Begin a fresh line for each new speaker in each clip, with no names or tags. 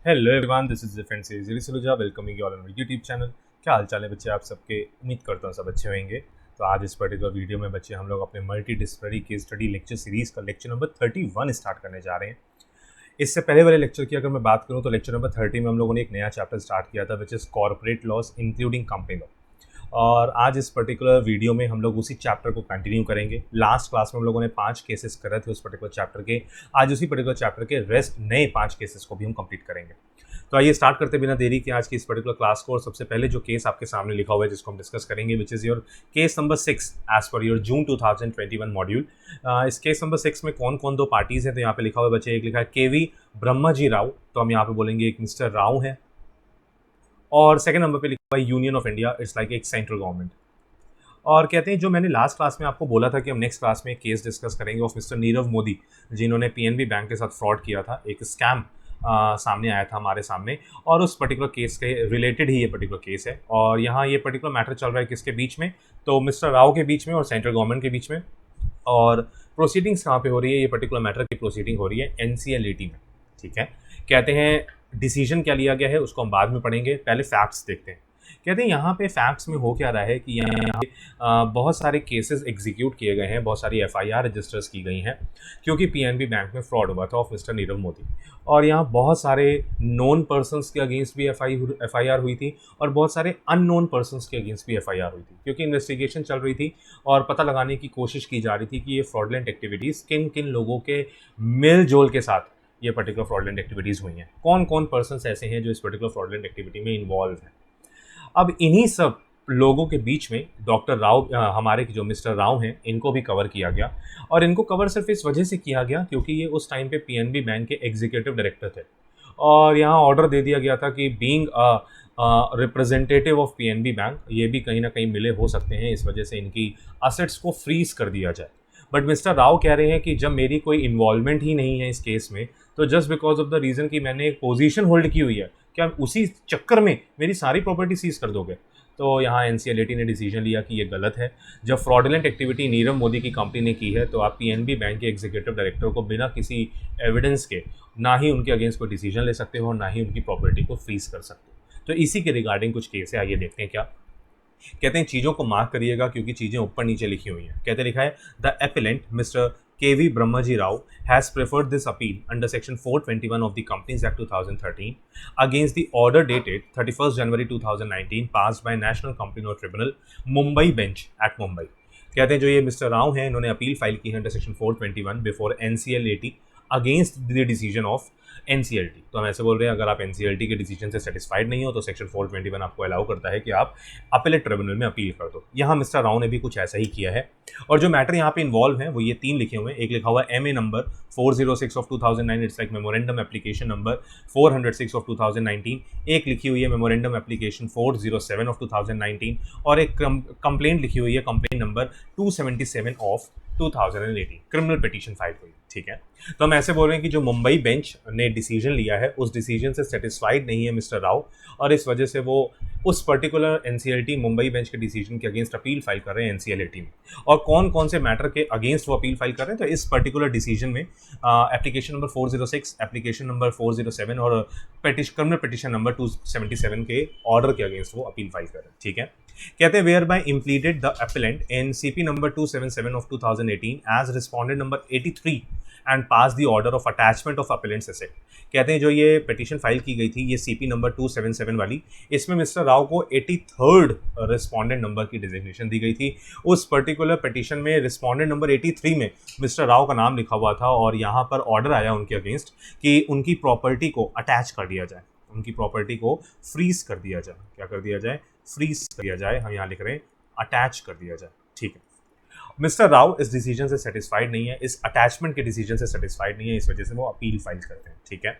Hello everyone, this is defence series Saluja welcoming you all on YouTube channel. क्या हाल चाल है बच्चे आप सबके? उम्मीद करता हूँ सब अच्छे होंगे। तो आज इस पर्टिकुलर वीडियो में बच्चे हम लोग अपने multi disciplinary case study lecture series का लेक्चर नंबर 31 स्टार्ट करने जा रहे हैं। इससे पहले वाले लेक्चर की अगर मैं बात करूँ तो लेक्चर नंबर 30 में हम लोगों ने एक नया चैप्टर स्टार्ट किया था which is corporate loss including company law. और आज इस पर्टिकुलर वीडियो में हम लोग उसी चैप्टर को कंटिन्यू करेंगे। लास्ट क्लास में हम लोगों ने 5 केसेस करे थे उस पर्टिकुलर चैप्टर के। आज उसी पर्टिकुलर चैप्टर के रेस्ट नए 5 केसेस को भी हम कंप्लीट करेंगे। तो आइए स्टार्ट करते बिना देरी के आज की इस पर्टिकुलर क्लास को। और सबसे पहले जो केस आपके सामने लिखा हुआ है जिसको हम डिस्कस करेंगे which is your case number 6 as per your June 2021 module. इस केस नंबर 6 में कौन कौन दो पार्टीज हैं तो यहाँ पे लिखा हुआ है बच्चे, एक लिखा है केवी ब्रह्माजी राव, तो हम यहाँ पे बोलेंगे एक मिस्टर राव है। और सेकंड नंबर पे लिखा हुआ है union of India, it's like एक सेंट्रल गवर्नमेंट। और कहते हैं जो मैंने लास्ट क्लास में आपको बोला था कि हम नेक्स्ट क्लास में केस डिस्कस करेंगे ऑफ मिस्टर नीरव मोदी, जिन्होंने पीएनबी बैंक के साथ फ्रॉड किया था, एक स्कैम सामने आया था हमारे सामने। और उस पर्टिकुलर केस के रिलेटेड ही ये पर्टिकुलर केस है। और यहाँ ये पर्टिकुलर मैटर चल रहा है किसके बीच में, तो मिस्टर राव के बीच में और सेंट्रल गवर्नमेंट के बीच में। और प्रोसीडिंग्स कहाँ पे हो रही है, ये पर्टिकुलर मैटर की प्रोसीडिंग हो रही है एनसीएलटी में। ठीक है, कहते हैं डिसीजन क्या लिया गया है उसको हम बाद में पढ़ेंगे, पहले फैक्ट्स देखते हैं। कहते हैं यहाँ पे फैक्ट्स में हो क्या रहा है कि यहाँ पे बहुत सारे केसेस एग्जीक्यूट किए गए हैं, बहुत सारी एफआईआर रजिस्टर्स की गई हैं क्योंकि पीएनबी बैंक में फ्रॉड हुआ था ऑफ मिस्टर नीरव मोदी। और यहाँ बहुत सारे नोन पर्सनस के अगेंस्ट भी एफआईआर हुई थी और बहुत सारे अननोन पर्सनस के अगेंस्ट भी एफआईआर हुई थी, क्योंकि इन्वेस्टिगेशन चल रही थी और पता लगाने की कोशिश की जा रही थी कि ये फ्रॉडलेंट एक्टिविटीज़ किन किन लोगों के मेल जोल के साथ ये पर्टिकुलर फ्रॉडलेंट एक्टिविटीज़ हुई हैं, कौन कौन पर्सनस ऐसे हैं जो इस पर्टिकुलर फ्रॉडलेंट एक्टिविटी में इन्वॉल्व हैं। अब इन्हीं सब लोगों के बीच में डॉक्टर राव, हमारे जो मिस्टर राव हैं, इनको भी कवर किया गया। और इनको कवर सिर्फ इस वजह से किया गया क्योंकि ये उस टाइम पे पीएनबी बैंक के एग्जीक्यूटिव डायरेक्टर थे और यहाँ ऑर्डर दे दिया गया था कि being representative of PNB bank ये भी कहीं ना कहीं मिले हो सकते हैं, इस वजह से इनकी असेट्स को फ्रीज कर दिया जाए। बट मिस्टर राव कह रहे हैं कि जब मेरी कोई इन्वॉल्वमेंट ही नहीं है इस केस में, तो just because of the reason कि मैंने एक पोजीशन होल्ड की हुई है, क्या उसी चक्कर में मेरी सारी प्रॉपर्टी सीज कर दोगे? तो यहाँ एनसीएलटी ने डिसीजन लिया कि ये गलत है। जब फ्रॉडलेंट एक्टिविटी नीरव मोदी की कंपनी ने की है तो आप पीएनबी बैंक के एग्जीक्यूटिव डायरेक्टर को बिना किसी एविडेंस के ना ही उनके अगेंस्ट कोई डिसीजन ले सकते हो और ना ही उनकी प्रॉपर्टी को फ्रीज कर सकते हो। तो इसी के रिगार्डिंग कुछ केस है, आइए देखते हैं क्या कहते हैं। चीज़ों को मार्क करिएगा क्योंकि चीज़ें ऊपर नीचे लिखी हुई हैं। कहते लिखा है the appellant mister KV Brahmaji Rao has preferred this appeal under section 421 of the Companies Act 2013 against the order dated 31st January 2019 passed by National Company Law Tribunal Mumbai bench at Mumbai। कहते हैं जो ये मिस्टर राव हैं इन्होंने appeal file की है under section 421 before NCLT against the decision of NCLT. तो हम ऐसे बोल रहे हैं अगर आप एनसीएलटी के डिसीजन से सेटिस्फाइड नहीं हो तो सेक्शन 421 आपको अलाउ करता है कि आप अपीलेट ट्रिब्यूनल में अपील कर दो। यहाँ मिस्टर राव ने भी कुछ ऐसा ही किया है। और जो मैटर यहाँ पे इन्वॉल्व है वो ये 3 लिखे हुए हैं। एक लिखा हुआ है MA number 406 of 2009, it's like memorandum application number 406 of 2019। एक लिखी हुई है मेमोरेंडम एप्लीकेशन 407 ऑफ 2019 और एक कंप्लेंट लिखी हुई है complaint number 277 of 2018, criminal petition file हुई। ठीक है, तो हम ऐसे बोल रहे हैं कि जो मुंबई बेंच ने डिसीजन लिया है उस डिसीजन से सेटिस्फाइड नहीं है मिस्टर राव और इस वजह से वो उस पर्टिकुलर एनसीएलटी मुंबई बेंच के डिसीजन के अगेंस्ट अपील फाइल कर रहे हैं एनसीएलटी में। और कौन कौन से मैटर के अगेंस्ट वो अपील फाइल कर रहे हैं, तो इस पर्टिकुलर डिसीजन में एप्लीकेशन नंबर 406, एप्लीकेशन नंबर 407 और क्रिमिनल पिटीशन नंबर 277 के ऑर्डर के अगेंस्ट वो अपील फाइल कर रहे हैं। ठीक है, कहते हैं whereby impleaded the appellant in CP number 277 of 2018 as respondent number 83 and pass the order of attachment of appellants asset. कहते हैं जो ये पिटीशन फाइल की गई थी ये सीपी नंबर 277 वाली, इसमें मिस्टर राव को 83rd रिस्पॉन्डेंट नंबर की डिजिग्नेशन दी गई थी। उस पर्टिकुलर पिटीशन में रिस्पॉन्डेंट नंबर 83 में मिस्टर राव का नाम लिखा हुआ था और यहाँ पर ऑर्डर आया उनके अगेंस्ट कि उनकी प्रॉपर्टी को अटैच कर दिया जाए, उनकी प्रॉपर्टी को फ्रीज कर दिया जाए। क्या कर दिया जाए? फ्रीज कर दिया जाए। हम यहाँ लिख रहे हैं अटैच कर दिया जाए। ठीक है, मिस्टर राव इस डिसीजन से सेटिस्फाइड नहीं है, इस अटैचमेंट के डिसीजन से सेटिस्फाइड नहीं है, इस वजह से वो अपील फाइल करते हैं। ठीक है,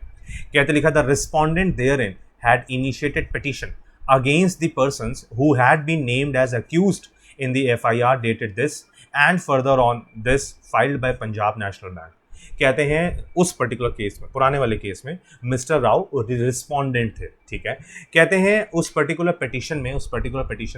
कहते लिखा the respondent therein had initiated petition against the persons who had been named as accused in the FIR dated this and further on this filed by Punjab National Bank. कहते हैं उस पर्टिकुलर केस में, पुराने वाले केस में मिस्टर राव रिस्पोंडेंट थे, ठीक है। कहते हैं उस पर्टिकुलर पिटीशन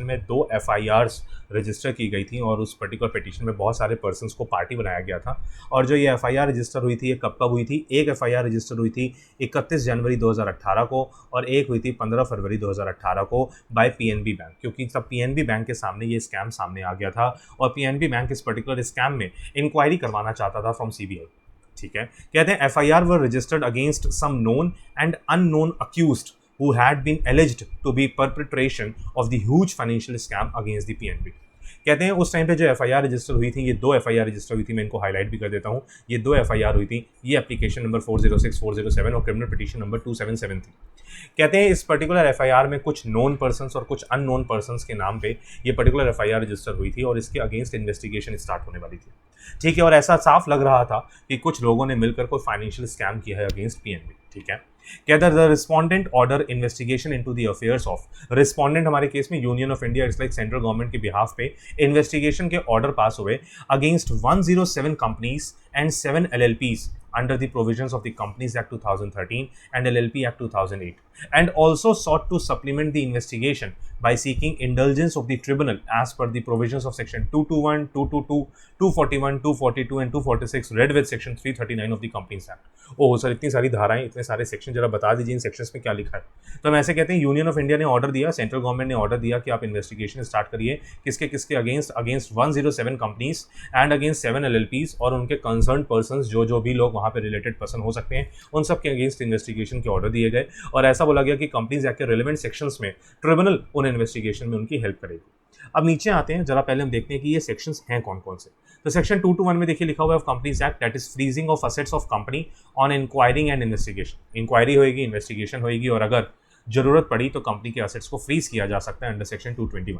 में 2 FIRs रजिस्टर की गई थी और उस पर्टिकुलर पिटीशन में बहुत सारे पर्सन्स को पार्टी बनाया गया था। और जो ये FIR रजिस्टर हुई थी ये कब कब हुई थी? एक FIR रजिस्टर हुई थी 31 जनवरी 2018 को और एक हुई थी 15 फरवरी 2018 को बाय PNB बैंक, क्योंकि तब PNB बैंक के सामने ये स्कैम सामने आ गया था और PNB बैंक इस पर्टिकुलर स्कैम में इंक्वायरी करवाना चाहता था फ्रॉम CBI, ठीक है। कहते हैं FIR were registered against some known and unknown accused who had been alleged to be perpetration of the huge financial scam against the PNB। कहते हैं उस टाइम पे जो FIR रजिस्टर हुई थी, ये 2 FIR रजिस्टर हुई थी, मैं इनको हाईलाइट भी कर देता हूँ। ये 2 FIR हुई थी, ये एप्लीकेशन नंबर 406, 407 और क्रिमिनल पिटीशन नंबर 277 थी। कहते हैं इस पर्टिकुलर FIR में कुछ नोन पर्सन्स और कुछ अननोन पर्सन्स के नाम पे ये पर्टिकुलर FIR रजिस्टर हुई थी और इसके अगेंस्ट इन्वेस्टिगेशन स्टार्ट होने वाली थी, ठीक है। और ऐसा साफ लग रहा था कि कुछ लोगों ने मिलकर कोई फाइनेंशियल स्कैम किया है अगेंस्ट PNB, ठीक है। कहता the respondent order investigation into the affairs of, respondent हमारे केस में union of India, it's like central government के बिहाफ पे इन्वेस्टिगेशन के ऑर्डर पास हुए against 107 companies and 7 LLPs under the provisions of the Companies Act 2013 and LLP Act 2008, and also sought to supplement the investigation by seeking indulgence of the tribunal as per the provisions of section 221, 222, 241, 242 and 246 read with section 339 of the Companies Act। Oh sir, इतनी सारी धाराएं, इतने सारे section, जरा बता दीजिए इन sections में क्या लिखा है। तो हम ऐसे कहते हैं यूनियन ऑफ इंडिया ने ऑर्डर दिया, सेंट्रल गवर्नमेंट ने ऑर्डर दिया कि आप इन्वेस्टिगेशन स्टार्ट करिए किसके किसके against 107 companies and against 7 LLPs और उनके कंसर्न पर्सन्स जो भी लोग वहाँ पे रिलेटेड पर्सन हो सकते हैं, उन सब के अगेंस्ट इन्वेस्टिगेशन के ऑर्डर दिए गए। और ऐसा बोला गया कि कंपनीज एक्ट के रिलेवेंट सेक्शंस में ट्रिब्यूनल उन इन्वेस्टिगेशन में उनकी हेल्प करेगी। अब नीचे आते हैं, जरा पहले हम देखते हैं कि ये सेक्शंस हैं कौन कौन से। तो सेक्शन 221 में देखिए लिखा हुआ है of companies act, that is freezing of assets of company on inquiring and investigation. Inquiry होगी, इन्वेस्टिगेशन होगी और अगर जरूरत पड़ी तो कंपनी के असेट्स को फ्रीज किया जा सकता है अंडर सेक्शन 221।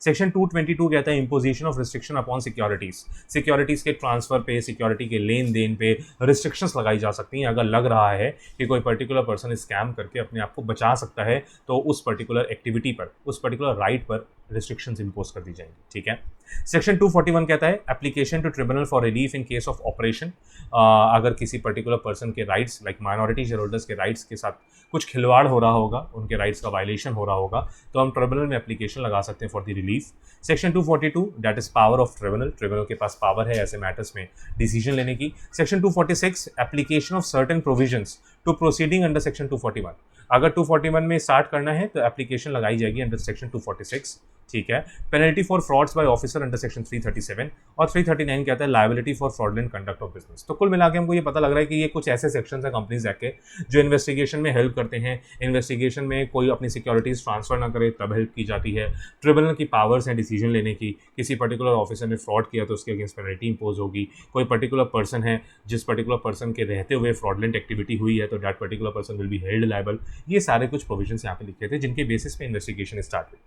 सेक्शन 222 कहता है imposition of restriction upon securities, securities के ट्रांसफर पे, सिक्योरिटी के लेन देन पे रिस्ट्रिक्शंस लगाई जा सकती हैं। अगर लग रहा है कि कोई पर्टिकुलर पर्सन स्कैम करके अपने आप को बचा सकता है तो उस पर्टिकुलर एक्टिविटी पर, उस पर्टिकुलर राइट पर रिस्ट्रिक्शंस इंपोज कर दी जाएंगी, ठीक है। सेक्शन 241 कहता है application to tribunal for relief in case of operation, अगर किसी पर्टिकुलर पर्सन के rights like minority share holders के राइट्स के साथ कुछ खिलवाड़ हो रहा होगा, उनके राइट्स का वायलेशन हो रहा होगा, तो हम ट्रिब्यूनल में एप्लीकेशन लगा सकते हैं for the relief. Section 242 that is power of tribunal, tribunal के पास पावर है ऐसे मैटर्स में डिसीजन लेने की। Section 246 application of certain provisions to proceeding under section 241, अगर 241 में स्टार्ट करना है तो एप्लीकेशन लगाई जाएगी अंडर सेक्शन 246, ठीक है। Penalty for frauds by officer under section 337 और 339 कहता है liability for fraudulent conduct of business. तो कुल मिला के हमको ये पता लग रहा है कि ये कुछ ऐसे सेक्शंस हैं कंपनीज एक्ट के जो इन्वेस्टिगेशन में हेल्प करते हैं। इन्वेस्टिगेशन में कोई अपनी सिक्योरिटीज ट्रांसफर ना करे तब हेल्प की जाती है। ट्रिब्यूनल की पावर्स हैं डिसीजन लेने की, किसी पर्टिकुलर ऑफिसर ने फ्रॉड किया तो उसके अगेंस्ट पेनल्टी इंपोज होगी। कोई पर्टिकुलर पर्सन है, जिस पर्टिकुलर पर्सन के रहते हुए फ्रॉडलेंट एक्टिविटी हुई है तो that particular person will be held liable. ये सारे कुछ प्रोविजंस यहाँ पे लिखे थे जिनके बेसिस पे इन्वेस्टिगेशन स्टार्ट हुई।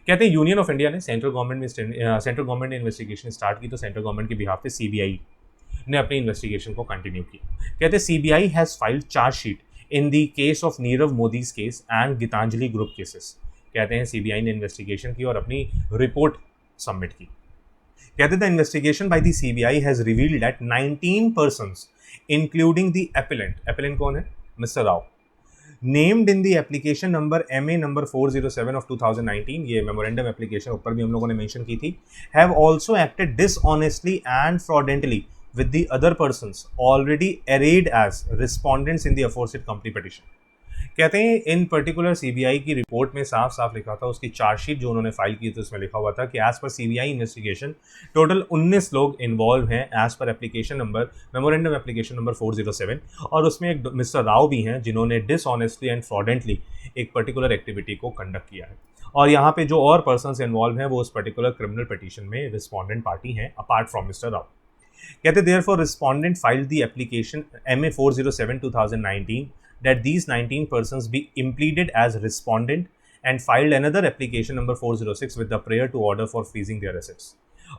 कहते हैं यूनियन ऑफ इंडिया ने सेंट्रल गवर्नमेंट ने इन्वेस्टिगेशन स्टार्ट की तो सेंट्रल गवर्नमेंट के बिहाफ पे CBI ने अपनी इन्वेस्टिगेशन को कंटिन्यू किया। कहते हैं CBI has filed chargesheet in the case of Nirav Modi's case and Gitanjali group cases. कहते हैं CBI ने इन्वेस्टिगेशन की और अपनी रिपोर्ट सबमिट की। कहते the investigation by the CBI has revealed that 19 persons including the appellant कौन है? Mister Rao, named in the application number MA number 407 of 2019, ये मेमोरेंडम एप्लीकेशन ऊपर भी हम लोगों ने मेंशन की थी, have also acted dishonestly and fraudulently with the other persons already arrayed as respondents in the aforesaid company petition। कहते हैं इन पर्टिकुलर CBI की रिपोर्ट में साफ साफ लिखा था, उसकी चार्जशीट जो उन्होंने फाइल की थी उसमें लिखा हुआ था कि as per CBI investigation total 19 लोग इन्वॉल्व हैं as per application number, memorandum application number 407, और उसमें एक मिस्टर राव भी हैं जिन्होंने डिसऑनेस्टली एंड फ्रॉडेंटली एक पर्टिकुलर एक्टिविटी को कंडक्ट किया है। और यहाँ पे जो और पर्सन्स इन्वॉल्व हैं वो उस पर्टिकुलर क्रिमिनल पिटीशन में रिस्पॉन्डेंट पार्टी हैं अपार्ट फ्रॉम मिस्टर राव। कहते therefore respondent filed the application MA 407 2019 that these 19 persons be impleaded as respondent and filed another application number 406 with the prayer to order for freezing their assets।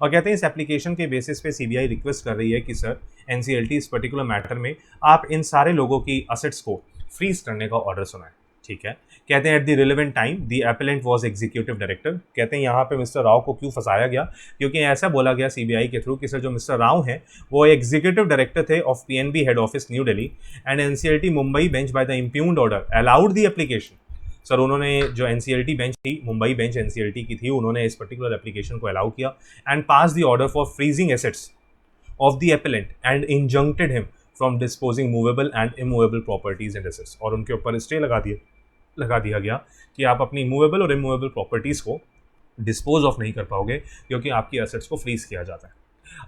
और कहते हैं इस application के basis पे CBI request कर रही है कि सर NCLT इस पर्टिकुलर मैटर में आप इन सारे लोगों की असेट्स को फ्रीज करने का ऑर्डर सुनाएं। ठीक है। कहते हैं at the relevant time the appellant was executive director. कहते हैं यहाँ पे मिस्टर राव को क्यों फंसाया गया, क्योंकि ऐसा बोला गया सीबीआई के थ्रू कि सर जो मिस्टर राव हैं वो एग्जीक्यूटिव डायरेक्टर थे of PNB head office new Delhi and NCLT Mumbai bench by the impugned order allowed the application. Sir उन्होंने जो एनसीएलटी बेंच थी, मुंबई बेंच एनसीएलटी की थी, उन्होंने इस पर्टिकुलर एप्लीकेशन को अलाउ किया and pass the order for freezing assets of the appellant and injuncted him from disposing movable and immovable properties and assets। और उनके ऊपर स्टे लगा दिया गया कि आप अपनी मूवेबल और इमूवेबल प्रॉपर्टीज़ को डिस्पोज ऑफ नहीं कर पाओगे क्योंकि आपकी एसेट्स को फ्रीज किया जाता है।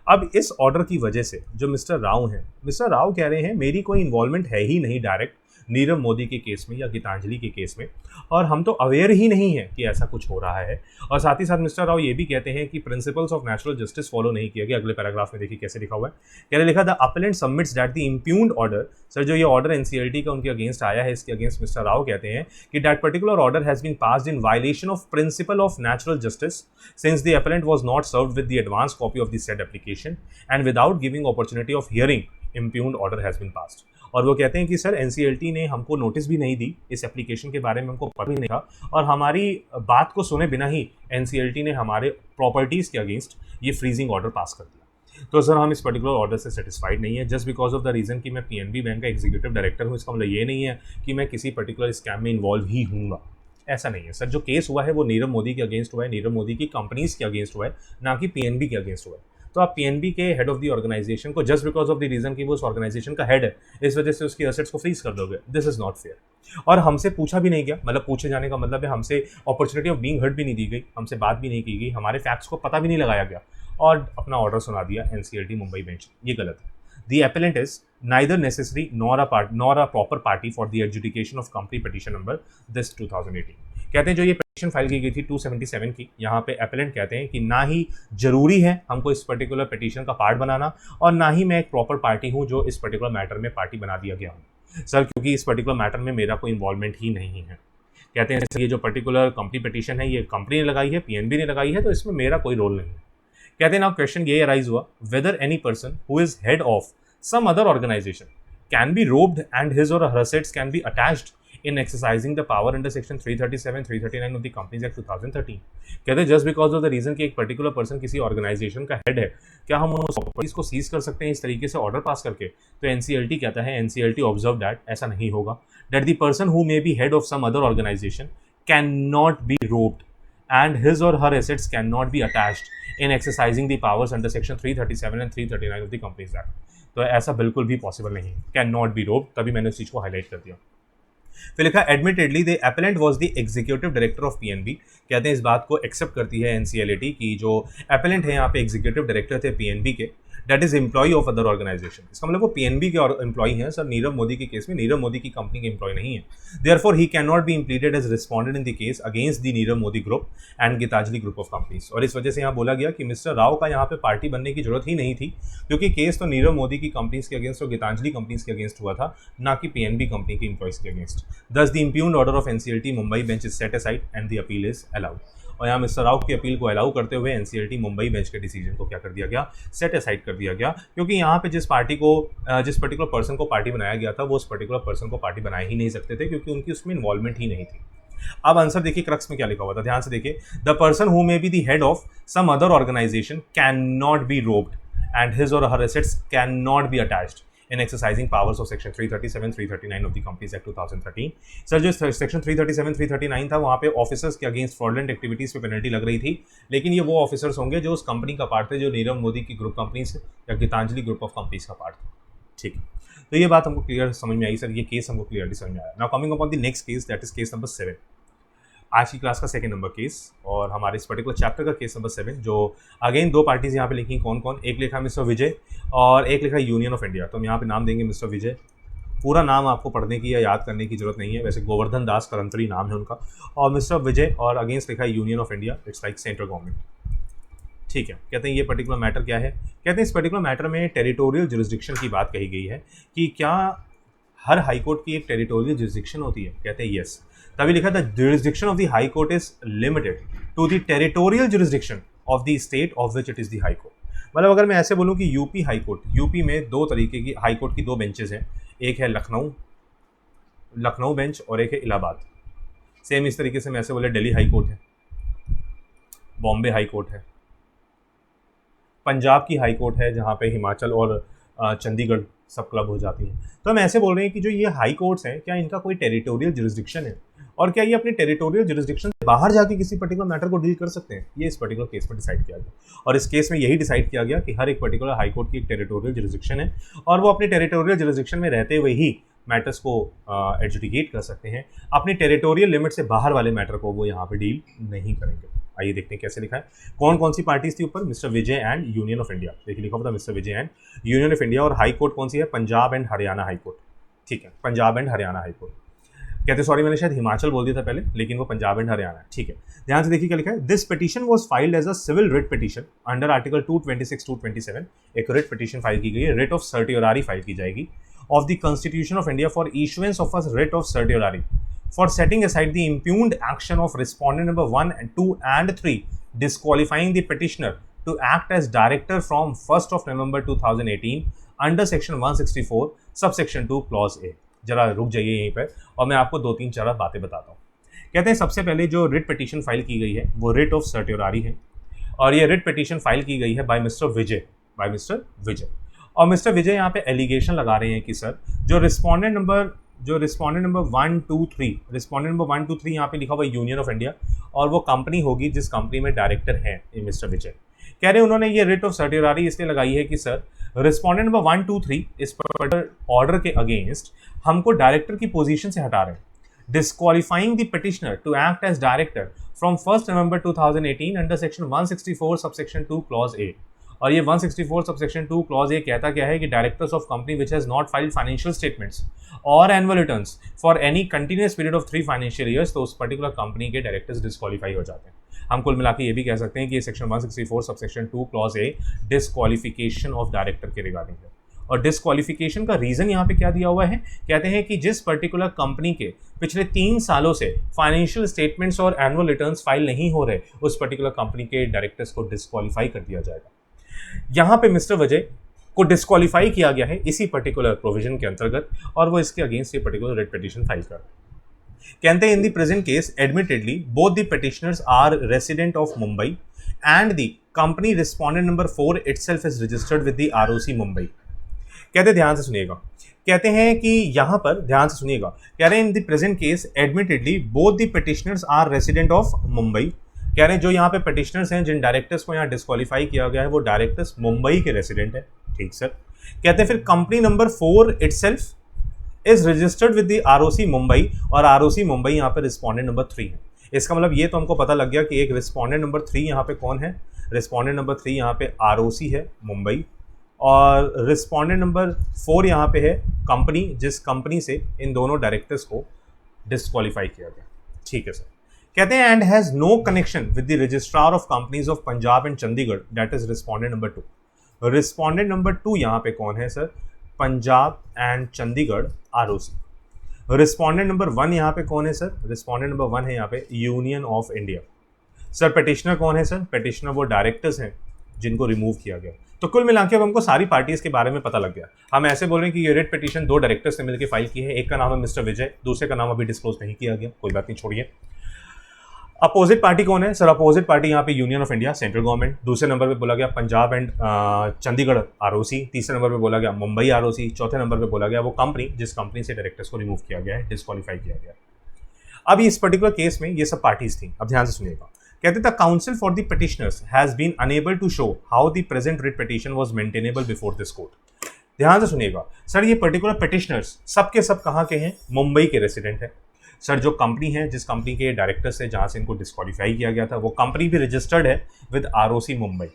अब इस ऑर्डर की वजह से जो मिस्टर राव हैं, मिस्टर राव कह रहे हैं मेरी कोई इन्वॉल्वमेंट है ही नहीं डायरेक्ट नीरव मोदी के केस में या गीतांजलि के केस में, और हम तो अवेयर ही नहीं है कि ऐसा कुछ हो रहा है। और साथ ही साथ मिस्टर राव ये भी कहते हैं कि principles of natural justice follow नहीं किया गया। अगले पैराग्राफ में देखिए कैसे लिखा हुआ है। कहने लिखा the appellant submits that the impugned order. Sir जो ये ऑर्डर एनसीएलटी का उनके अगेंस्ट आया है, इसके अगेंस्ट मिस्टर राव कहते हैं कि that particular order has been passed in violation of principle of natural justice since the appellant was not served with the advance copy of the said application and without giving opportunity of hearing impugned order has been passed. और वो कहते हैं कि sir NCLT ने हमको notice भी नहीं दी, इस एप्लीकेशन के बारे में हमको पता भी नहीं था, और हमारी बात को सुने बिना ही एनसीएलटी ने हमारे प्रॉपर्टीज़ के अगेंस्ट ये फ्रीजिंग ऑर्डर पास कर दिया। तो सर हम इस पर्टिकुलर ऑर्डर से सेटिस्फाइड नहीं है just because of the reason कि मैं पीएनबी बैंक का एग्जीक्यूटिव डायरेक्टर हूँ। इसका मतलब ये नहीं है कि मैं किसी पर्टिकुलर स्कैम में इन्वॉल्व ही हूँगा, ऐसा नहीं है सर। जो केस हुआ है वो नीरव मोदी के अगेंस्ट हुआ है, नीरव मोदी की कंपनीज़ के अगेंस्ट हुआ है, ना कि पीएनबी के अगेंस्ट हुआ है। तो आप पीएनबी के हेड ऑफ द ऑर्गेनाइजेशन को just because of the reason कि वो उस ऑर्गेनाइजेशन का हेड है, इस वजह से उसकी एसेट्स को फ्रीज कर दोगे, दिस इज नॉट फेयर। और हमसे पूछा भी नहीं गया, मतलब पूछे जाने का मतलब है हमसे अपॉर्चुनिटी ऑफ बीइंग हर्ड भी नहीं दी गई, हमसे बात भी नहीं की गई, हमारे फैक्ट्स को पता भी नहीं लगाया गया और अपना ऑर्डर सुना दिया एनसीएलटी मुंबई बेंच। ये गलत है। The appellant is neither necessary nor a proper party for the adjudication of company petition number this 2018। कहते हैं जो ये पिटीशन फाइल की गई थी 277 की, यहाँ पे appellant कहते हैं कि ना ही जरूरी है हमको इस पर्टिकुलर पिटीशन का पार्ट बनाना और ना ही मैं एक प्रॉपर पार्टी हूँ जो इस पर्टिकुलर मैटर में पार्टी बना दिया गया हूँ सर, क्योंकि इस पर्टिकुलर मैटर में मेरा कोई इन्वॉल्वमेंट ही नहीं है। कहते हैं ये जो पर्टिकुलर कंपनी पिटीशन है ये कंपनी ने लगाई है, पीएनबी ने लगाई है, तो इसमें मेरा कोई रोल नहीं है। कहते हैं ना क्वेश्चन ये अराइज हुआ whether any person who is head of some other organization can be robbed and his or her assets can be attached in exercising the power under section 337 339 of the Companies Act 2013। कहते हैं just because of the reason कि एक particular person किसी organisation का head है, क्या हम उस प्रॉपर्टीज को सीज कर सकते हैं इस तरीके से ऑर्डर पास करके? तो एनसीएलटी कहता है, एनसीएलटी ऑब्जर्व दैट ऐसा नहीं होगा, that the person who may be head of some other organisation can not be robbed and his or her assets cannot be attached in exercising the powers under section 337 and 339 of the Companies Act। तो ऐसा बिल्कुल भी possible नहीं है, can not be robed, तभी मैंने उस चीज़ को हाईलाइट कर दिया। फिर लिखा admittedly the appellant was the executive director of PNB. कहते हैं इस बात को एक्सेप्ट करती है एनसीएलटी की जो एपेलेंट है यहाँ पे एग्जीक्यूटिव डायरेक्टर थे पीएनबी के, that is employ of other organisation. इसका मतलब वो पीएनबी के एम्प्लॉय हैं सर, नीरव मोदी के केस में नीरव मोदी की कंपनी के एम्प्लॉय नहीं है। Therefore he can not be impleaded as respondent in the case against the Nirav Modi group and Gitanjali group of companies. और इस वजह से यहाँ बोला गया कि मिस्टर राव का यहाँ पे पार्टी बनने की जरूरत ही नहीं थी, क्योंकि केस तो नीरव मोदी की कंपनीज के अगेंस्ट और गीतांजलि कंपनीज के अगेंस्ट हुआ था, ना कि पीएनबी कंपनी के एम्प्लॉयज के अगेंस्ट। दस the impugned order of NCLT Mumbai bench is set aside and the appeal is allowed. और यहाँ मिस्टर राव की अपील को अलाउ करते हुए एनसीएलटी मुंबई बेंच के डिसीजन को क्या कर दिया गया, सेट असाइड कर दिया गया, क्योंकि यहाँ पे जिस पर्टिकुलर पर्सन को पार्टी बनाया गया था वो उस पर्टिकुलर पर्सन को पार्टी बना ही नहीं सकते थे, क्योंकि उनकी उसमें इन्वॉल्वमेंट ही नहीं थी। अब आंसर देखिए क्रक्स में क्या लिखा हुआ था, ध्यान से देखिए। The person who may be the head of some other organisation can not be robbed and his or her assets can not be attached in exercising powers of section 337 339 of the Companies Act 2013। Sir जो section 337 339 था वहाँ पे officers के against fraudulent activities पे penalty लग रही थी, लेकिन ये वो ऑफिसर्स होंगे जो उस कंपनी का पार्ट थे जो नीरव मोदी की ग्रुप कंपनीज या गीतांजलि ग्रुप ऑफ कंपनीज का पार्ट था। ठीक है, तो ये बात हमको क्लियर समझ में आई सर, ये केस हमको क्लियरली समझ में आया। Now coming upon the next case, that is case number 7, आज की क्लास का सेकंड नंबर केस और हमारे इस पर्टिकुलर चैप्टर का केस नंबर 7, जो अगेन दो पार्टीज यहाँ पे लिखी, कौन कौन, एक लिखा मिस्टर विजय और एक लिखा यूनियन ऑफ इंडिया। तो हम यहाँ पे नाम देंगे मिस्टर विजय, पूरा नाम आपको पढ़ने की या याद करने की जरूरत नहीं है, वैसे गोवर्धन दास करंतरी नाम है उनका, और मिस्टर विजय और अगेंस्ट लिखा है union of India, it's like central government. ठीक है, कहते हैं ये पर्टिकुलर मैटर क्या है, कहते हैं इस पर्टिकुलर मैटर में टेरिटोरियल जुरिस्डिक्शन की बात कही गई है कि क्या हर हाई कोर्ट की एक टेरिटोरियल जुरिस्डिक्शन होती है। कहते हैं यस, तभी लिखा था jurisdiction of the high court is limited to the territorial jurisdiction of the state of which it is the high court. मतलब अगर मैं ऐसे बोलूँ कि यूपी हाई कोर्ट, यूपी में दो तरीके की हाई कोर्ट की दो बेंचेस हैं, एक है लखनऊ लखनऊ बेंच और एक है इलाहाबाद। सेम इस तरीके से मैं ऐसे बोले दिल्ली हाई कोर्ट है, बॉम्बे हाई कोर्ट है, पंजाब की हाई कोर्ट है जहाँ पे हिमाचल और चंडीगढ़ सब क्लब हो जाती हैं। तो हम ऐसे बोल रहे हैं कि जो ये हाई कोर्ट्स हैं, क्या इनका कोई टेरिटोरियल जुरिस्डिक्शन है और क्या ये अपने टेरिटोरियल जुरिस्डिक्शन से बाहर जाके किसी पर्टिकुलर मैटर को डील कर सकते हैं? ये इस पर्टिकुलर केस में डिसाइड किया गया और इस केस में यही डिसाइड किया गया कि हर एक पर्टिकुलर हाई कोर्ट की एक टेरिटोरियल जुरिस्डिक्शन है और वो अपने टेरिटोरियल जुरिस्डिक्शन में रहते हुए ही मैटर्स को एडजुडिकेट कर सकते हैं। अपनी टेरिटोरियल लिमिट से बाहर वाले मैटर को वो यहाँ पे डील नहीं करेंगे। आइए देखते हैं कैसे लिखा है। कौन कौन सी पार्टीज थी ऊपर? Mister Vijay and union of India. देखिए लिखा हुआ था mister Vijay and union of India. और हाई कोर्ट कौन सी है? Punjab and Haryana high court. ठीक है, Punjab and Haryana high court. कहते सॉरी मैंने शायद हिमाचल बोल दिया था पहले, लेकिन वो पंजाब एंड हरियाणा है। ठीक है, ध्यान से देखिए क्या लिखा है। This petition was filed as a civil writ petition under article 226 227। एक रिट पिटीशन फाइल की गई है, रिट ऑफ सर्टियोरारी फाइल की जाएगी of the constitution of India for issuance of a writ of certiorari for setting aside the impugned action of respondent number 1 and 2 and 3 disqualifying the petitioner to act as director from 1st of November 2018 under section 164 subsection 2 clause A। जरा रुक जाइए यहीं पर और मैं आपको 2-3-4 बातें बताता हूँ। कहते हैं सबसे पहले जो रिट पिटीशन फाइल की गई है वो रिट ऑफ सर्टियोरारी है और ये रिट पिटीशन फाइल की गई है बाय मिस्टर विजय और मिस्टर विजय यहाँ पे एलिगेशन लगा रहे हैं कि सर जो रिस्पोंडेंट नंबर 1, 2, 3 यहाँ पे लिखा हुआ यूनियन ऑफ इंडिया और वो कंपनी होगी जिस कंपनी में डायरेक्टर हैं मिस्टर विजय। कह रहे हैं उन्होंने ये रिट ऑफ सर्टियोरारी इसलिए लगाई है कि सर रिस्पोंडेंट नंबर 1, 2, 3 इस पर्टिकुलर ऑर्डर के अगेंस्ट हमको डायरेक्टर की पोजीशन से हटा रहे हैं, disqualifying the petitioner to act as director from 1 November 2018 under section 164 subsection 2 clause A. और ये 164 सबसेक्शन 2 क्लॉज ए कहता क्या है कि directors of company which has not filed financial statements और annual returns for any continuous period of 3 financial years, तो उस particular company के डायरेक्टर्स डिस्क्वालीफाई हो जाते हैं। हम कुल मिला के ये भी कह सकते हैं कि ये section 164 subsection 2 clause A disqualification of director के रिगार्डिंग है। और डिस्क्वालिफिकेशन का रीजन यहाँ पे क्या दिया हुआ है? कहते हैं कि जिस पर्टिकुलर कंपनी के पिछले 3 सालों से फाइनेंशियल स्टेटमेंट्स और एनुअल रिटर्न्स फाइल नहीं हो रहे, उस पर्टिकुलर कंपनी के डायरेक्टर्स को डिस्क्वालीफाई कर दिया जाएगा। यहाँ पे मिस्टर विजय को डिस्क्वालीफाई किया गया है इसी पर्टिकुलर प्रोविजन के अंतर्गत और वो इसके अगेंस्ट ये पर्टिकुलर रिट पिटीशन फाइल कर रहे हैं। कहते हैं in the present case admittedly both the petitioners are resident of Mumbai and the company respondent number 4 itself is registered with the ROC Mumbai. कहते ध्यान से सुनिएगा, कहते हैं कि यहाँ पर ध्यान से सुनिएगा, कह रहे हैं in the present case admittedly both the petitioners are resident of Mumbai. कह रहे हैं जो यहाँ पे पिटिशनर्स हैं, जिन डायरेक्टर्स को यहाँ डिस्क्वालीफाई किया गया है वो डायरेक्टर्स मुंबई के रेसिडेंट है। ठीक सर। कहते हैं फिर company number 4 itself is registered with the ROC Mumbai और आरओसी मुंबई यहाँ पे रिस्पोंडेंट नंबर 3 है। इसका मतलब ये तो हमको पता लग गया कि एक रिस्पोंडेंट नंबर 3 यहाँ पे कौन है? रिस्पोंडेंट नंबर 3 यहाँ पे आरओसी है मुंबई और रिस्पोंडेंट नंबर 4 यहाँ पे है कंपनी, जिस कंपनी से इन दोनों डायरेक्टर्स को डिस्क्वालीफाई किया गया। ठीक है सर। कहते हैं and has no connection with the registrar of companies of Punjab and Chandigarh, that is respondent number 2। Respondent number 2 यहाँ पे कौन है sir? Punjab and Chandigarh ROC. Respondent number 1 यहाँ पे कौन है सर? रिस्पोंडेंट नंबर 1 है यहाँ पे union of India. Sir petitioner कौन है सर? पिटिशनर वो डायरेक्टर्स हैं जिनको रिमूव किया गया। तो कुल मिला के अब हमको सारी पार्टीज के बारे में पता लग गया। हम ऐसे बोल रहे हैं कि ये रिट पिटीशन 2 डायरेक्टर्स ने मिलकर फाइल की है। एक का नाम है मिस्टर विजय, दूसरे का नाम अभी डिस्क्लोज नहीं किया गया, कोई बात नहीं, छोड़िए। अपोजिट पार्टी कौन है सर? अपोजिट पार्टी यहाँ पे union of India central government, दूसरे नंबर पे बोला गया पंजाब एंड चंडीगढ़ आरओसी, तीसरे नंबर पे बोला गया मुंबई आरओसी, चौथे नंबर पे बोला गया वो कंपनी जिस कंपनी से डायरेक्टर्स को रिमूव किया गया है, डिस्क्वालीफाई किया गया। अब इस पर्टिकुलर केस में ये सब पार्टीज थी। अब ध्यान से सुनिएगा, कहते the counsel for the petitioners has been unable to show how the present writ petition was maintainable before this court. ध्यान से सुनिएगा सर, ये पर्टिकुलर पिटिशनर्स सब के सब कहाँ के हैं? मुंबई के रेसिडेंट है। सर जो कंपनी है, जिस कंपनी के डायरेक्टर्स है जहाँ से इनको डिस्क्वालीफाई किया गया था, वो कंपनी भी रजिस्टर्ड है विद आरओसी मुंबई।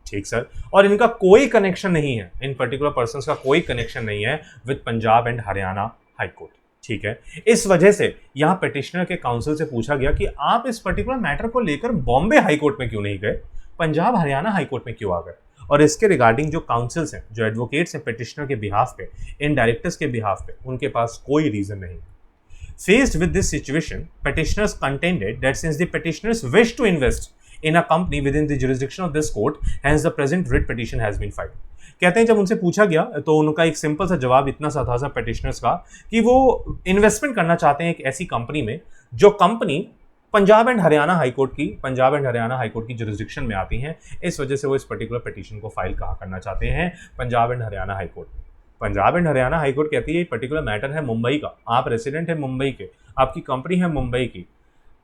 ठीक सर। और इनका कोई कनेक्शन नहीं है, इन पर्टिकुलर पर्सन्स का कोई कनेक्शन नहीं है with Punjab and Haryana high court. ठीक है। इस वजह से यहाँ पिटिशनर के काउंसिल से पूछा गया कि आप इस पर्टिकुलर मैटर को लेकर बॉम्बे हाई कोर्ट में क्यों नहीं गए, पंजाब हरियाणा हाई कोर्ट में क्यों आ गए? और इसके रिगार्डिंग जो काउंसिल्स हैं, जो एडवोकेट्स हैं पिटिशनर के बिहाफ पे, इन डायरेक्टर्स के बिहाफ पे, उनके पास कोई रीजन नहीं। Faced with this situation, petitioners contended that since the petitioners wish to invest in a company within the jurisdiction of this court, hence the present writ petition has been filed. कहते हैं जब उनसे पूछा गया तो उनका एक सिंपल सा जवाब इतना सा था सा पेटिशनर्स का कि वो इन्वेस्टमेंट करना चाहते हैं एक ऐसी कंपनी में जो company Punjab and Haryana high court की जुरिस्डिक्शन में आती हैं। इस वजह से वो इस पर्टिकुलर पिटीशन को फाइल कहाँ करना चाहते हैं, पंजाब एंड हरियाणा हाईकोर्ट में। पंजाब एंड हरियाणा हाईकोर्ट कहती है ये पर्टिकुलर मैटर है मुंबई का, आप रेसिडेंट है मुंबई के, आपकी कंपनी है मुंबई की,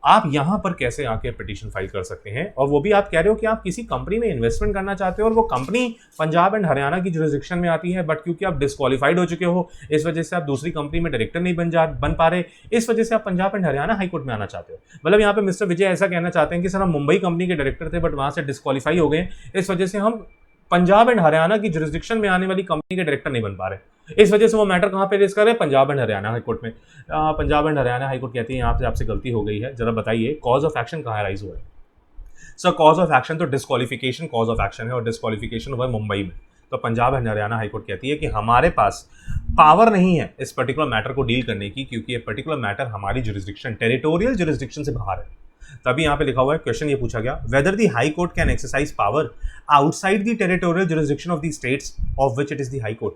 आप यहाँ पर कैसे आके पिटीशन फाइल कर सकते हैं, और वो भी आप कह रहे हो कि आप किसी कंपनी में इन्वेस्टमेंट करना चाहते हो और वो कंपनी पंजाब एंड हरियाणा की जुरिस्डिक्शन में आती है, बट क्योंकि आप डिस्क्वालीफाइड हो चुके हो इस वजह से आप दूसरी कंपनी में डायरेक्टर नहीं बन पा रहे, इस वजह से आप पंजाब एंड हरियाणा हाईकोर्ट में आना चाहते हो। मतलब यहाँ पे मिस्टर विजय ऐसा कहना चाहते हैं कि सर हम मुंबई कंपनी के डायरेक्टर थे बट वहाँ से डिस्क्वालीफाई हो गए, इस वजह से हम पंजाब एंड हरियाणा की जुरिस्डिक्शन में आने वाली कंपनी के डायरेक्टर नहीं बन पा रहे, इस वजह से वो मैटर कहाँ पे रेज कर रहे हैं, पंजाब एंड हरियाणा हाईकोर्ट में। पंजाब एंड हरियाणा हाईकोर्ट कहती है यहाँ पे आपसे गलती हो गई है, जरा बताइए कॉज ऑफ एक्शन कहाँ राइज हुआ है। सर कॉज ऑफ एक्शन तो डिस्क्वालिफिकेशन कॉज ऑफ एक्शन है और डिस्क्वालिफिकेशन हुआ है मुंबई में। तो पंजाब एंड हरियाणा हाईकोर्ट कहती है कि हमारे पास पावर नहीं है इस पर्टिकुलर मैटर को डील करने की, क्योंकि ये पर्टिकुलर मैटर हमारी जुरिस्डिक्शन टेरिटोरियल जुरिस्डिक्शन से बाहर है। तभी यहाँ पे लिखा हुआ है, क्वेश्चन ये पूछा गया, whether the high court can exercise power outside the territorial jurisdiction of the states of which it is the high court.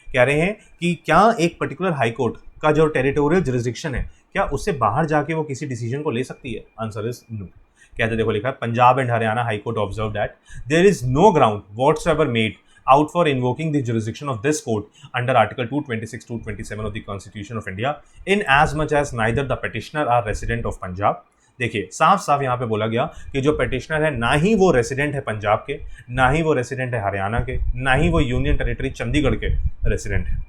कह रहे हैं कि क्या एक पर्टिकुलर हाई कोर्ट का जो टेरिटोरियल जुरिस्डिक्शन है क्या उससे बाहर जाके वो किसी डिसीजन को ले सकती है। Answer is no. कहते देखो लिखा है, Punjab and Haryana high court observe that there is no ground whatsoever made out for invoking the jurisdiction of this court under Article 226, 227 of the Constitution of India, in as much as neither the petitioner are resident of Punjab। देखिए साफ साफ यहाँ पे बोला गया कि जो petitioner है ना ही वो रेसिडेंट है पंजाब के, ना ही वो रेसिडेंट है हरियाणा के, ना ही वो यूनियन टेरिटरी चंडीगढ़ के रेसिडेंट है।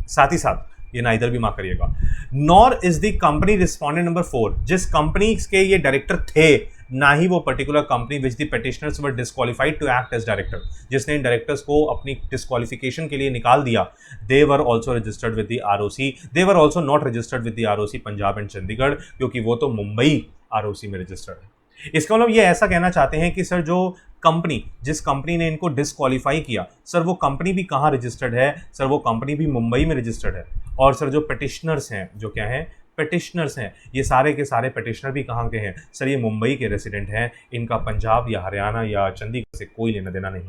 साथ ही साथ ये नाइदर भी मार्क करिएगा, nor is the company respondent number 4, जिस कंपनी के ये डायरेक्टर थे ना ही वो particular company which the petitioners were disqualified to act as director, जिसने इन डायरेक्टर्स को अपनी डिस्क्वालिफिकेशन के लिए निकाल दिया, they were also registered with the ROC, they were also not registered with the ROC Punjab and Chandigarh, क्योंकि वो तो मुंबई आरओसी में रजिस्टर्ड है। इसका मतलब ये ऐसा कहना चाहते हैं कि सर जो कंपनी जिस कंपनी ने इनको डिस्क्वालीफाई किया, सर वो कंपनी भी कहाँ रजिस्टर्ड है, सर वो कंपनी भी मुंबई में रजिस्टर्ड है, और सर जो पेटिशनर्स हैं, जो क्या हैं पेटिशनर्स हैं, ये सारे के सारे पेटिशनर भी कहाँ के हैं, सर ये मुंबई के रेसिडेंट हैं, इनका पंजाब या हरियाणा या चंडीगढ़ से कोई लेना देना नहीं,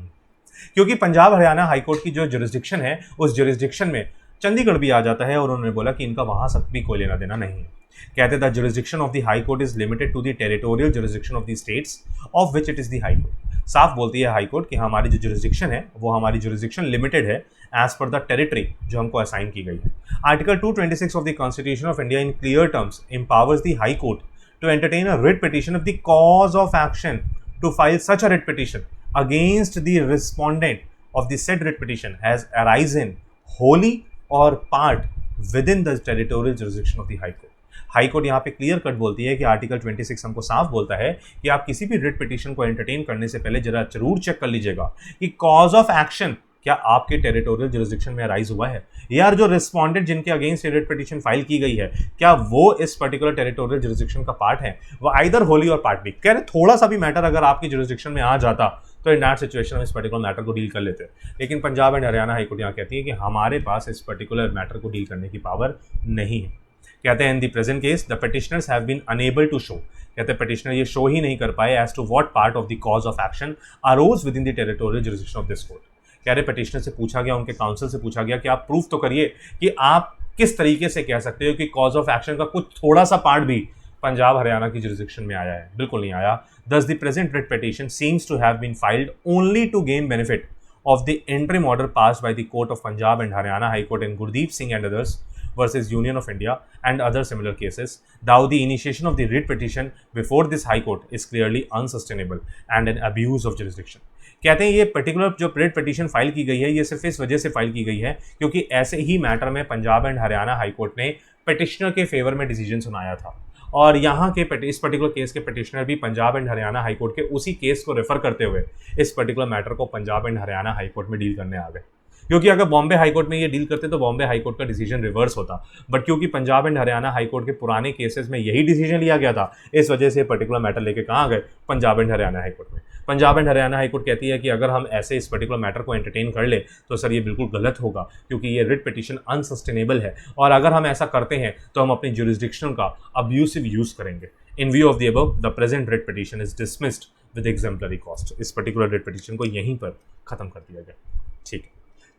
क्योंकि पंजाब हरियाणा हाईकोर्ट की जो जुरिस्डिक्शन है उस जुरिस्डिक्शन में चंडीगढ़ भी आ जाता है, और उन्होंने बोला कि इनका वहाँ सब भी कोई लेना देना नहीं है। कहते the jurisdiction of the high court is limited to the territorial jurisdiction of the states of which it is the high court. साफ बोलती है हाई कोर्ट कि हमारी जो जुरिस्डिक्शन है वो हमारी जुरिस्डिक्शन लिमिटेड है एज पर द टेरिटरी जो हमको असाइन की गई है। Article 226 of the constitution of India in clear terms empowers the high court to entertain a writ petition of the cause of action to file such a writ petition against the respondent of the said writ petition has arisen wholly or part within the territorial jurisdiction of the high court. High court यहाँ पे clear cut बोलती है कि article 26 हमको साफ बोलता है कि आप किसी भी रिट पिटीशन को एंटरटेन करने से पहले जरूर चेक कर लीजिएगा कि कॉज ऑफ एक्शन क्या आपके टेरिटोरियल जुरिस्डिक्शन में अराइज हुआ है, यार जो रिस्पोंडेंट जिनके अगेंस्ट रिट पिटीशन फाइल की गई है क्या वो इस पर्टिकुलर टेरिटोरियल जुरिस्डिक्शन का पार्ट है, वो आइदर होली और पार्ट भी। कह रहे थोड़ा सा भी मैटर अगर आपकी जुरिस्डिक्शन में आ जाता तो इन दैट सिचुएशन में इस पर्टिकुलर मैटर को डील कर लेते, लेकिन पंजाब एंड हरियाणा हाईकोर्ट यहाँ कहती है कि हमारे पास इस पर्टिकुलर मैटर को डील करने की पावर नहीं है। कहते हैं in the present case the petitioners have been unable to show, कहते हैं पिटिशनर ये शो ही नहीं कर पाए as to what part of the cause of action arose within the territorial jurisdiction of this court. कह रहे petitioner से पूछा गया, उनके काउंसिल से पूछा गया कि आप प्रूफ तो करिए कि आप किस तरीके से कह सकते हो कि कॉज ऑफ एक्शन का कुछ थोड़ा सा पार्ट भी पंजाब हरियाणा की जुरिस्डिक्शन में आया है। बिल्कुल नहीं आया। Thus the present writ petition seems to have been filed only to gain benefit of the interim order passed by the Court of Punjab and Haryana High Court in Gurdeep Singh and others versus Union of India and other similar cases. Thou the initiation of the writ petition before this High Court is clearly unsustainable and an abuse of jurisdiction. कहते हैं ये particular जो writ petition file की गई है ये सिर्फ इस वजह से फाइल की गई है क्योंकि ऐसे ही मैटर में Punjab and Haryana high court ने पिटिशनर के फेवर में डिसीजन सुनाया था, और यहाँ के इस पर्टिकुलर केस के पिटिशनर भी Punjab and Haryana high court के उसी केस को रेफर करते हुए इस पर्टिकुलर मैटर को Punjab and Haryana high court में डील करने आ गए। क्योंकि अगर बॉम्बे हाई कोर्ट में ये डील करते तो बॉम्बे हाई कोर्ट का डिसीजन रिवर्स होता, बट क्योंकि Punjab and Haryana high court के पुराने केसेस में यही डिसीजन लिया गया था, इस वजह से पर्टिकुलर मैटर लेके कहाँ गए, Punjab and Haryana high court में। Punjab and Haryana high court कहती है कि अगर हम ऐसे इस पर्टिकुलर मैटर को एंटरटेन कर ले तो सर ये बिल्कुल गलत होगा क्योंकि ये रिट पिटीशन अनसस्टेनेबल है, और अगर हम ऐसा करते हैं तो हम अपनी जुरिस्डिक्शन का अब्यूसिव यूज करेंगे। In view of the above, the present writ petition is dismissed with exemplary cost. इस पर्टिकुलर रेट पिटिशन को यहीं पर खत्म कर दिया गया। ठीक है,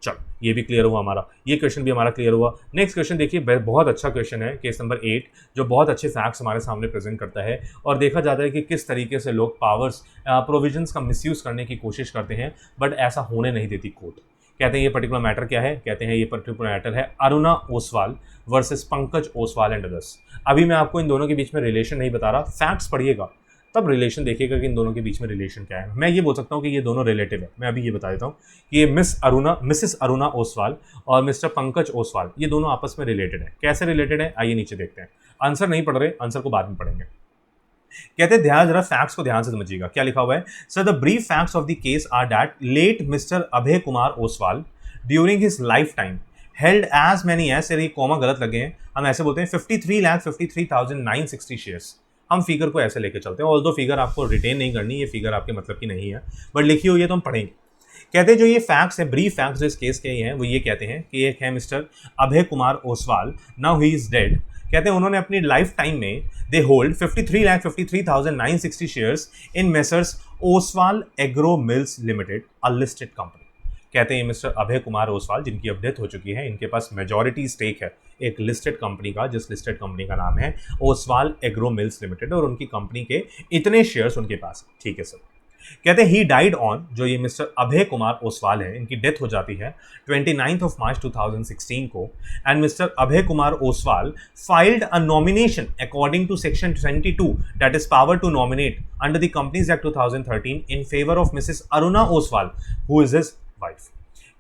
चलो ये भी क्लियर हुआ हमारा, ये क्वेश्चन भी हमारा क्लियर हुआ। नेक्स्ट क्वेश्चन देखिए, बहुत अच्छा क्वेश्चन है, केस नंबर 8, जो बहुत अच्छे फैक्ट्स हमारे सामने प्रेजेंट करता है और देखा जाता है कि किस तरीके से लोग पावर्स प्रोविजंस का मिसयूज करने की कोशिश करते हैं, बट ऐसा होने नहीं देती कोर्ट। कहते हैं ये पर्टिकुलर मैटर क्या है, कहते हैं ये पर्टिकुलर मैटर है Aruna Oswal versus Pankaj Oswal and others. अभी मैं आपको इन दोनों के बीच में रिलेशन नहीं बता रहा, फैक्ट्स पढ़िएगा तब रिलेशन देखिएगा कि इन दोनों के बीच में रिलेशन क्या है। मैं ये बोल सकता हूँ कि ये दोनों रिलेटिव है। मैं अभी ये बता देता हूँ कि ये मिसेस अरुणा ओसवाल और मिस्टर पंकज ओसवाल ये दोनों आपस में रिलेटेड है। कैसे रिलेटेड है आइए नीचे देखते हैं। आंसर नहीं पढ़ रहे, आंसर को बाद में पढ़ेंगे। कहते हैं ध्यान, जरा फैक्ट्स को ध्यान से समझिएगा क्या लिखा हुआ है। Sir the brief facts of the case are that late Mr Abhay Kumar Oswal during his lifetime held as many as, ये कॉमा गलत लगे हैं, हम ऐसे बोलते हैं 53,53,960 शेयर्स। हम फिगर को ऐसे लेके चलते हैं, ऑल्दो फिगर आपको रिटेन नहीं करनी, ये फिगर आपके मतलब की नहीं है, बट लिखी हुई है तो हम पढ़ेंगे। कहते हैं जो ये फैक्ट्स है, ब्रीफ फैक्ट्स जो इस केस के हैं वो ये कहते हैं कि एक है mister Abhay Kumar Oswal, now he is dead. कहते हैं उन्होंने अपनी लाइफ टाइम में they hold 53,53,960 shares in messrs Oswal agro mills limited, a listed company. कहते हैं मिस्टर अभय कुमार ओसवाल, जिनकी अब डेथ हो चुकी है, इनके पास मेजॉरिटी स्टेक है एक लिस्टेड कंपनी का, जिस लिस्टेड कंपनी का नाम है ओसवाल एग्रो मिल्स लिमिटेड, और उनकी कंपनी के इतने शेयर्स उनके पास। ठीक है सर। कहते हैं ही डाइड ऑन, जो ये मिस्टर अभय कुमार ओसवाल है, इनकी डेथ हो जाती है 29 मार्च 2016 को, and Mr Abhay Kumar Oswal filed a nomination according to section 22 that is power to nominate under the companies act 2013 in favour of Mrs Aruna Oswal who is his wife.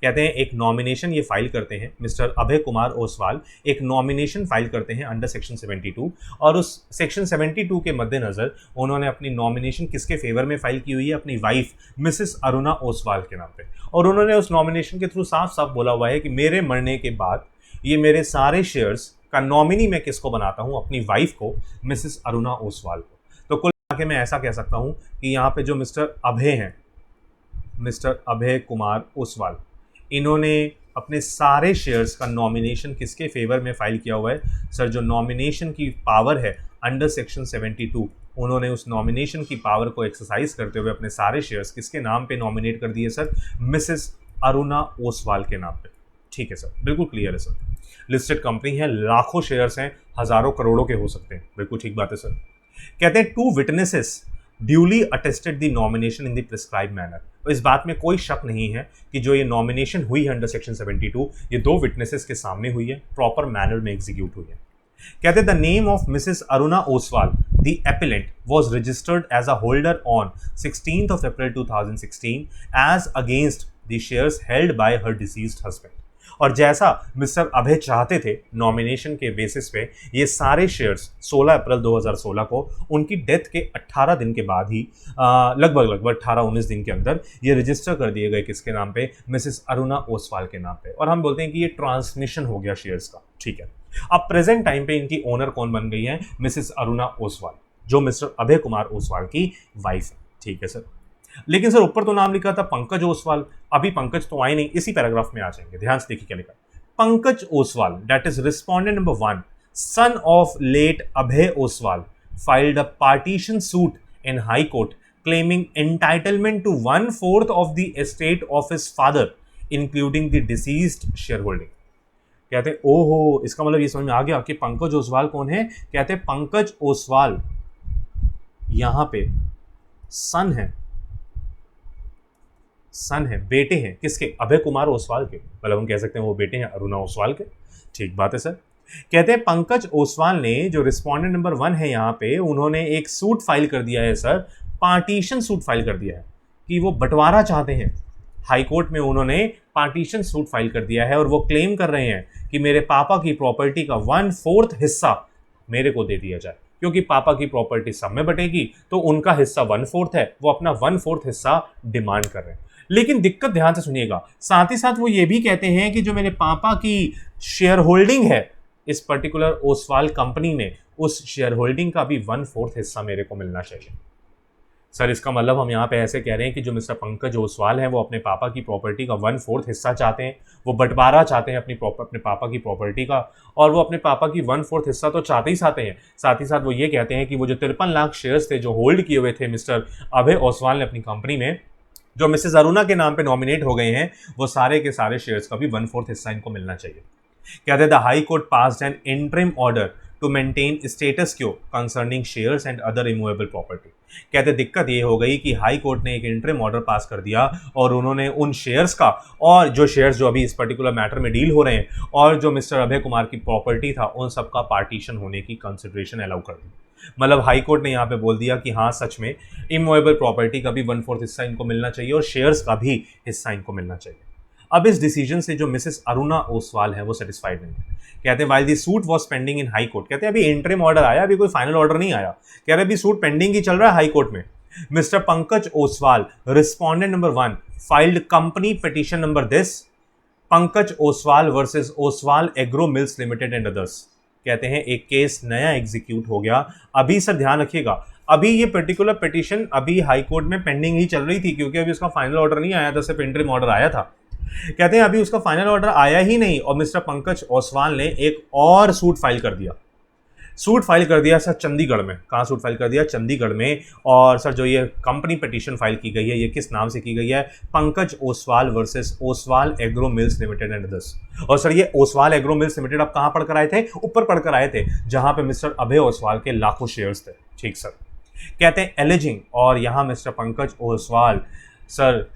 कहते हैं एक नॉमिनेशन ये फाइल करते हैं, मिस्टर अभय कुमार ओसवाल एक नॉमिनेशन फाइल करते हैं अंडर सेक्शन 72, और उस सेक्शन 72 के मद्देनजर उन्होंने अपनी नॉमिनेशन किसके फेवर में फाइल की हुई है, अपनी वाइफ मिसेस अरुणा ओसवाल के नाम पे। और उन्होंने उस नॉमिनेशन के थ्रू साफ साफ बोला हुआ है कि मेरे मरने के बाद ये मेरे सारे शेयर्स का नॉमिनी मैं किसको बनाता हूँ, अपनी वाइफ को, मिसेस अरुणा ओसवाल को। तो कुल मिला के मैं ऐसा कह सकता हूँ कि यहाँ पे जो मिस्टर अभय हैं, मिस्टर अभय कुमार ओसवाल, इन्होंने अपने सारे शेयर्स का नॉमिनेशन किसके फेवर में फाइल किया हुआ है सर, जो नॉमिनेशन की पावर है अंडर सेक्शन 72, उन्होंने उस नॉमिनेशन की पावर को एक्सरसाइज करते हुए अपने सारे शेयर्स किसके नाम पे नॉमिनेट कर दिए सर, मिसेस अरुणा ओसवाल के नाम पे। ठीक है सर, बिल्कुल क्लियर है सर। लिस्टेड कंपनी है, लाखों शेयर्स हैं, हजारों करोड़ों के हो सकते हैं, बिल्कुल ठीक बात है सर। कहते हैं to witnesses duly attested the nomination in the prescribe manner. तो इस बात में कोई शक नहीं है कि जो ये नॉमिनेशन हुई है अंडर सेक्शन 72, ये दो विटनेसेस के सामने हुई है, प्रॉपर मैनर में एग्जीक्यूट हुई है। कहते the name of Mrs Aruna Oswal the appellant was registered as a holder on 16 April 2016 as against the shares held by her deceased husband. और जैसा मिस्टर अभय चाहते थे, नॉमिनेशन के बेसिस पे ये सारे शेयर्स 16 अप्रैल 2016 को उनकी डेथ के 18 दिन के बाद ही लगभग 18-19 दिन के अंदर ये रजिस्टर कर दिए गए किसके नाम पे, मिसेस अरुणा ओसवाल के नाम पे। और हम बोलते हैं कि ये ट्रांसमिशन हो गया शेयर्स का। ठीक है, अब प्रेजेंट टाइम पे इनकी ओनर कौन बन गई है, मिसेस अरुणा ओसवाल, जो मिस्टर अभय कुमार ओसवाल की वाइफ है। ठीक है सर। लेकिन सर ऊपर तो नाम लिखा था पंकज ओसवाल, अभी पंकज तो आए नहीं, इसी पैराग्राफ में आ जाएंगे, ध्यान से देखिए क्या लिखा। Pankaj Oswal, that is respondent number 1, son of late Abhay Oswal, filed a partition suit in high court claiming entitlement to 1/4 of the estate of his father including the deceased share holding. कहते हैं ओहो, इसका मतलब ये समझ में आ गया कि पंकज ओसवाल कौन है। कहते हैं पंकज ओसवाल यहां पे सन है, बेटे हैं किसके, अभय कुमार ओसवाल के, मतलब हम कह सकते हैं वो बेटे हैं अरुणा ओसवाल के। ठीक बात है सर। कहते हैं पंकज ओसवाल ने, जो रिस्पोंडेंट नंबर 1 है यहाँ पे, उन्होंने एक सूट फाइल कर दिया है सर, पार्टीशन सूट फाइल कर दिया है कि वो बंटवारा चाहते हैं। हाई कोर्ट में उन्होंने पार्टीशन सूट फाइल कर दिया है और वो क्लेम कर रहे हैं कि मेरे पापा की प्रॉपर्टी का 1/4 हिस्सा मेरे को दे दिया जाए, क्योंकि पापा की प्रॉपर्टी सब में बटेगी तो उनका हिस्सा 1/4 है, वो अपना 1/4 हिस्सा डिमांड कर रहे हैं। लेकिन दिक्कत ध्यान से सुनिएगा, साथ ही साथ वो ये भी कहते हैं कि जो मेरे पापा की शेयर होल्डिंग है इस पर्टिकुलर ओसवाल कंपनी में, उस शेयर होल्डिंग का भी 1/4 हिस्सा मेरे को मिलना चाहिए। सर इसका मतलब हम यहाँ पे ऐसे कह रहे हैं कि जो मिस्टर पंकज ओसवाल हैं वो अपने पापा की प्रॉपर्टी का 1/4 हिस्सा चाहते हैं, वो बंटवारा चाहते हैं अपने पापा की प्रॉपर्टी का, और वो अपने पापा की 1/4 हिस्सा तो चाहते ही चाहते हैं, साथ ही साथ वो ये कहते हैं कि वो जो 53 लाख शेयर्स थे जो होल्ड किए हुए थे मिस्टर अभय ओसवाल ने अपनी कंपनी में, जो मिसेस अरुणा के नाम पे नॉमिनेट हो गए हैं, वो सारे के सारे शेयर्स का भी 1/4 हिस्सा इनको मिलना चाहिए। कहते हैं the high court passed an interim order to maintain status quo concerning shares and other immovable property. कहते दिक्कत ये हो गई कि हाई कोर्ट ने एक इंटरिम ऑर्डर पास कर दिया और उन्होंने उन शेयर्स का, और जो शेयर्स जो अभी इस पर्टिकुलर मैटर में डील हो रहे हैं, और जो मिस्टर अभय कुमार की प्रॉपर्टी था, उन सब का पार्टीशन होने की कंसिडरेशन अलाउ कर दी। मतलब हाई कोर्ट ने यहाँ पे बोल दिया कि हाँ सच में इमूवेबल प्रॉपर्टी का भी 1/4 हिस्सा इनको मिलना चाहिए और शेयर्स का भी हिस्सा इनको मिलना चाहिए। अब इस डिसीजन से जो मिसेस अरुणा ओसवाल है वो सेटिस्फाइड नहीं है। कहते हैं while the suit was pending in high court, कहते हैं अभी इंटरिम ऑर्डर आया, अभी कोई फाइनल ऑर्डर नहीं आया, कह रहे अभी सूट पेंडिंग ही चल रहा है हाई कोर्ट में। Mister Pankaj Oswal respondent number 1 filed company petition number this Pankaj Oswal versus Oswal agro mills limited and others. कहते हैं एक केस नया एग्जीक्यूट हो गया। अभी सर ध्यान रखिएगा, अभी ये पर्टिकुलर पिटीशन अभी हाई कोर्ट में पेंडिंग ही चल रही थी, क्योंकि अभी उसका फाइनल ऑर्डर नहीं आया था, सिर्फ इंटरिम ऑर्डर आया था। कहते हैं अभी उसका फाइनल ऑर्डर आया ही नहीं और मिस्टर पंकज ओसवाल ने एक और सूट फाइल कर दिया। सूट फाइल कर दिया सर चंडीगढ़ में। कहाँ सूट फाइल कर दिया? चंडीगढ़ में। और सर जो ये कंपनी पिटीशन फाइल की गई है, ये किस नाम से की गई है? Pankaj Oswal versus Oswal agro mills limited and others. और सर ये ओसवाल एग्रो मिल्स लिमिटेड आप कहाँ पढ़कर आए थे? ऊपर पढ़कर आए थे, जहां पे मिस्टर अभय ओसवाल के लाखों शेयर्स थे। ठीक सर। कहते हैं एलिजिंग, और यहां mister Pankaj Oswal sir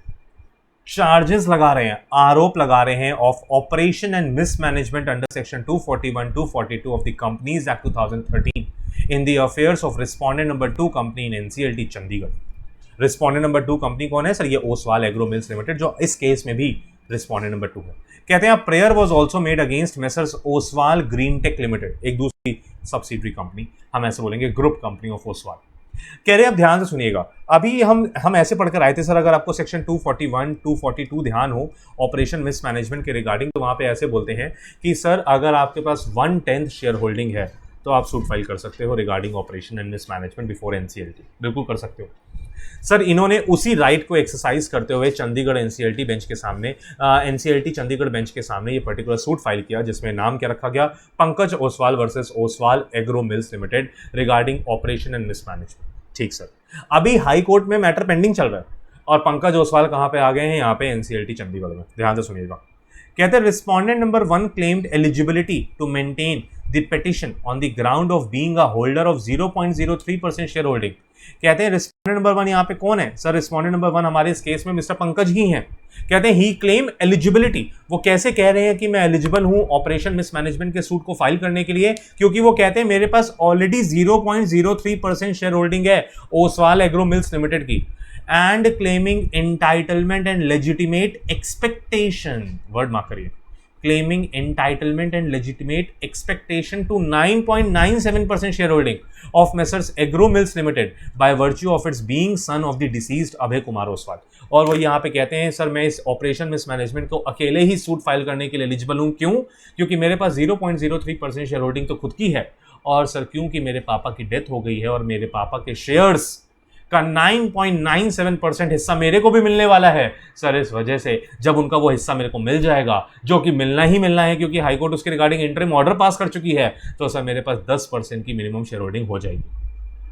charges लगा रहे हैं, आरोप लगा रहे हैं of operation and mismanagement under section 241 242 of the companies act 2013 in the affairs of respondent number 2 company in NCLT Chandigarh. Respondent number 2 company कौन है सर? ये ओसवाल एग्रो मिल्स लिमिटेड, जो इस केस में भी रिस्पोंडेंट नंबर 2 है। कहते हैं prayer was also made against messrs Oswal Green Tech Limited, एक दूसरी सब्सिडरी कंपनी, हम ऐसे बोलेंगे ग्रुप कंपनी ऑफ ओसवाल। कह रहे हैं अब ध्यान से सुनिएगा, अभी हम ऐसे पढ़कर आए थे सर, अगर आपको सेक्शन 241 242 ध्यान हो ऑपरेशन मिसमैनेजमेंट के रिगार्डिंग, तो वहां पे ऐसे बोलते हैं कि सर अगर आपके पास 1/10 शेयर होल्डिंग है तो आप सूट फाइल कर सकते हो regarding operation and mismanagement before NCLT, बिल्कुल कर सकते हो। सर इन्होंने उसी राइट को एक्सरसाइज करते हुए चंडीगढ़ एनसीएलटी बेंच के सामने, एनसीएलटी चंडीगढ़ बेंच के सामने ये पर्टिकुलर सूट फाइल किया, जिसमें नाम क्या रखा गया? Pankaj Oswal versus Oswal agro mills limited regarding operation and mismanagement. ठीक सर। अभी हाई कोर्ट में मैटर पेंडिंग चल रहा है और पंकज ओसवाल कहां पे आ गए हैं? यहाँ पे एनसीएलटी चंडीगढ़ में। ध्यान से सुनिएगा। कहते हैं respondent number 1 claimed eligibility to maintain the petition on the ground of being a holder of 0.03% share holding. कहते हैं रिस्पोंडेंट नंबर 1 यहाँ पे कौन है सर? रिस्पोंडेंट नंबर 1 हमारे इस केस में मिस्टर पंकज ही हैं। कहते हैं ही क्लेम एलिजिबिलिटी, वो कैसे कह रहे हैं कि मैं एलिजिबल हूं ऑपरेशन मिसमैनेजमेंट के सूट को फाइल करने के लिए? क्योंकि वो कहते हैं मेरे पास ऑलरेडी 0.03% शेयर होल्डिंग है ओसवाल एग्रो मिल्स लिमिटेड की, and claiming entitlement and legitimate expectation, word mark करिए, claiming entitlement and legitimate expectation to 9.97% shareholding of Messrs Agro Mills Limited by virtue of its being son of the deceased अभय कुमार ओसवाल। और वो यहाँ पे कहते हैं sir मैं इस ऑपरेशन मिसमैनेजमेंट को अकेले ही सूट फाइल करने के लिए एलिजिबल हूँ। क्यों? क्योंकि मेरे पास 0.03% शेयर होल्डिंग तो खुद की है, और सर क्योंकि मेरे पापा की डेथ हो गई है और मेरे पापा के शेयर्स का 9.97% हिस्सा मेरे को भी मिलने वाला है सर। इस वजह से जब उनका वो हिस्सा मेरे को मिल जाएगा, जो कि मिलना ही मिलना है क्योंकि हाईकोर्ट उसके रिगार्डिंग इंटरिम ऑर्डर पास कर चुकी है, तो सर मेरे पास 10% की मिनिमम शेयर होल्डिंग हो जाएगी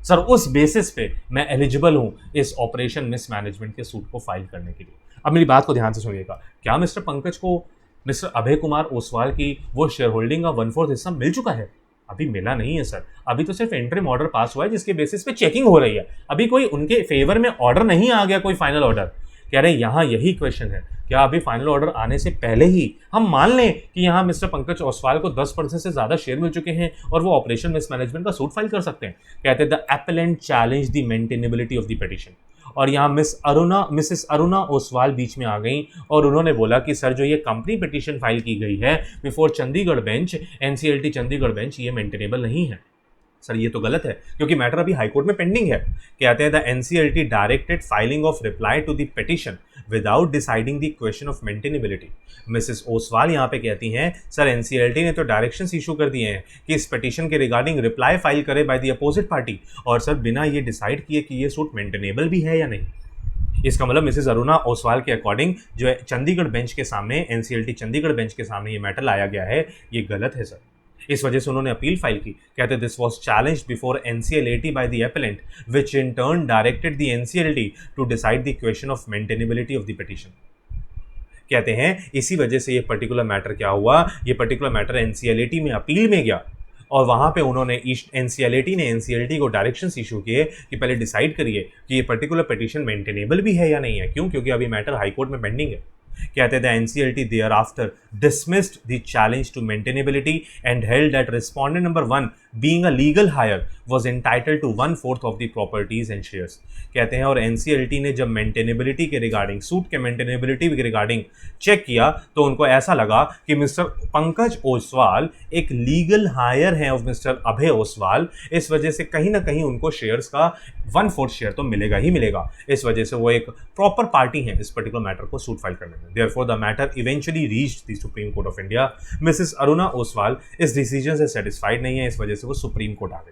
सर। उस बेसिस पे मैं एलिजिबल हूं इस ऑपरेशन मिसमैनेजमेंट के सूट को फाइल करने के लिए। अब मेरी बात को ध्यान से सुनिएगा, क्या मिस्टर पंकज को मिस्टर अभय कुमार ओसवाल की वो शेयर होल्डिंग का 1/4 हिस्सा मिल चुका है? अभी मिला नहीं है सर, अभी तो सिर्फ इंटरिम ऑर्डर पास हुआ है जिसके बेसिस पे चेकिंग हो रही है, अभी कोई उनके फेवर में ऑर्डर नहीं आ गया, कोई फाइनल ऑर्डर। कह रहे हैं यहाँ यही क्वेश्चन है, क्या अभी फाइनल ऑर्डर आने से पहले ही हम मान लें कि यहाँ मिस्टर पंकज ओसवाल को 10% से ज्यादा शेयर मिल चुके हैं और वो ऑपरेशन मिसमैनेजमेंट का सूट फाइल कर सकते हैं? कहते हैं the appellant challenge the maintainability of the petition. और यहाँ मिसेस अरुणा ओसवाल बीच में आ गई और उन्होंने बोला कि सर जो ये कंपनी पिटीशन फाइल की गई है before Chandigarh bench, NCLT Chandigarh bench, ये मेंटेनेबल नहीं है। सर ये तो गलत है क्योंकि मैटर अभी हाईकोर्ट में पेंडिंग है। कहते हैं the NCLT directed filing of reply to the petition without deciding the question of maintainability. Mrs Oswal यहाँ पे कहती हैं सर एनसीएलटी ने तो डायरेक्शंस इशू कर दिए हैं कि इस पिटिशन के रिगार्डिंग रिप्लाई फाइल करे बाय द अपोजिट पार्टी, और सर बिना ये डिसाइड किए कि ये सूट मेंटेनेबल भी है या नहीं। इसका मतलब मिसेस अरुणा ओसवाल के अकॉर्डिंग जो है चंडीगढ़ बेंच के सामने, एनसीएलटी चंडीगढ़ बेंच के सामने ये मैटर लाया गया है, ये गलत है सर। इस वजह से उन्होंने अपील फाइल की। कहते this was challenged before NCLT by the appellant which in turn directed the NCLT to decide the question of maintainability of the petition. कहते हैं इसी वजह से ये पर्टिकुलर मैटर क्या हुआ, ये पर्टिकुलर मैटर एनसीएलटी में अपील में गया और वहां पे उन्होंने एनसीएलटी ने एनसीएलटी को डायरेक्शंस इशू किए कि पहले डिसाइड करिए कि ये पर्टिकुलर पिटिशन मेंटेनेबल भी है या नहीं है। क्यों? क्योंकि अभी मैटर हाईकोर्ट में पेंडिंग है। कहते हैं the NCLT thereafter dismissed the challenge to maintainability and held that respondent number 1 being a legal hire was entitled to 1/4 of the properties and shares। कहते हैं और एनसीएलटी ने जब मेंटेनेबिलिटी के रिगार्डिंग, सूट के मेंटेनेबिलिटी के regarding check किया तो उनको ऐसा लगा कि मिस्टर पंकज ओसवाल एक लीगल हायर है ऑफ मिस्टर अभय ओसवाल, इस वजह से कहीं ना कहीं उनको शेयर्स का 1/4 शेयर तो मिलेगा ही मिलेगा। इस वजह से वो एक प्रॉपर पार्टी है इस पर्टिकुलर मैटर को सूट फाइल करने में। Therefore the matter eventually reached the supreme court of India. Mrs Aruna Oswal इस डिसीजन से सेटिस्फाइड नहीं है, इस वजह से वो सुप्रीम कोर्ट आ गई।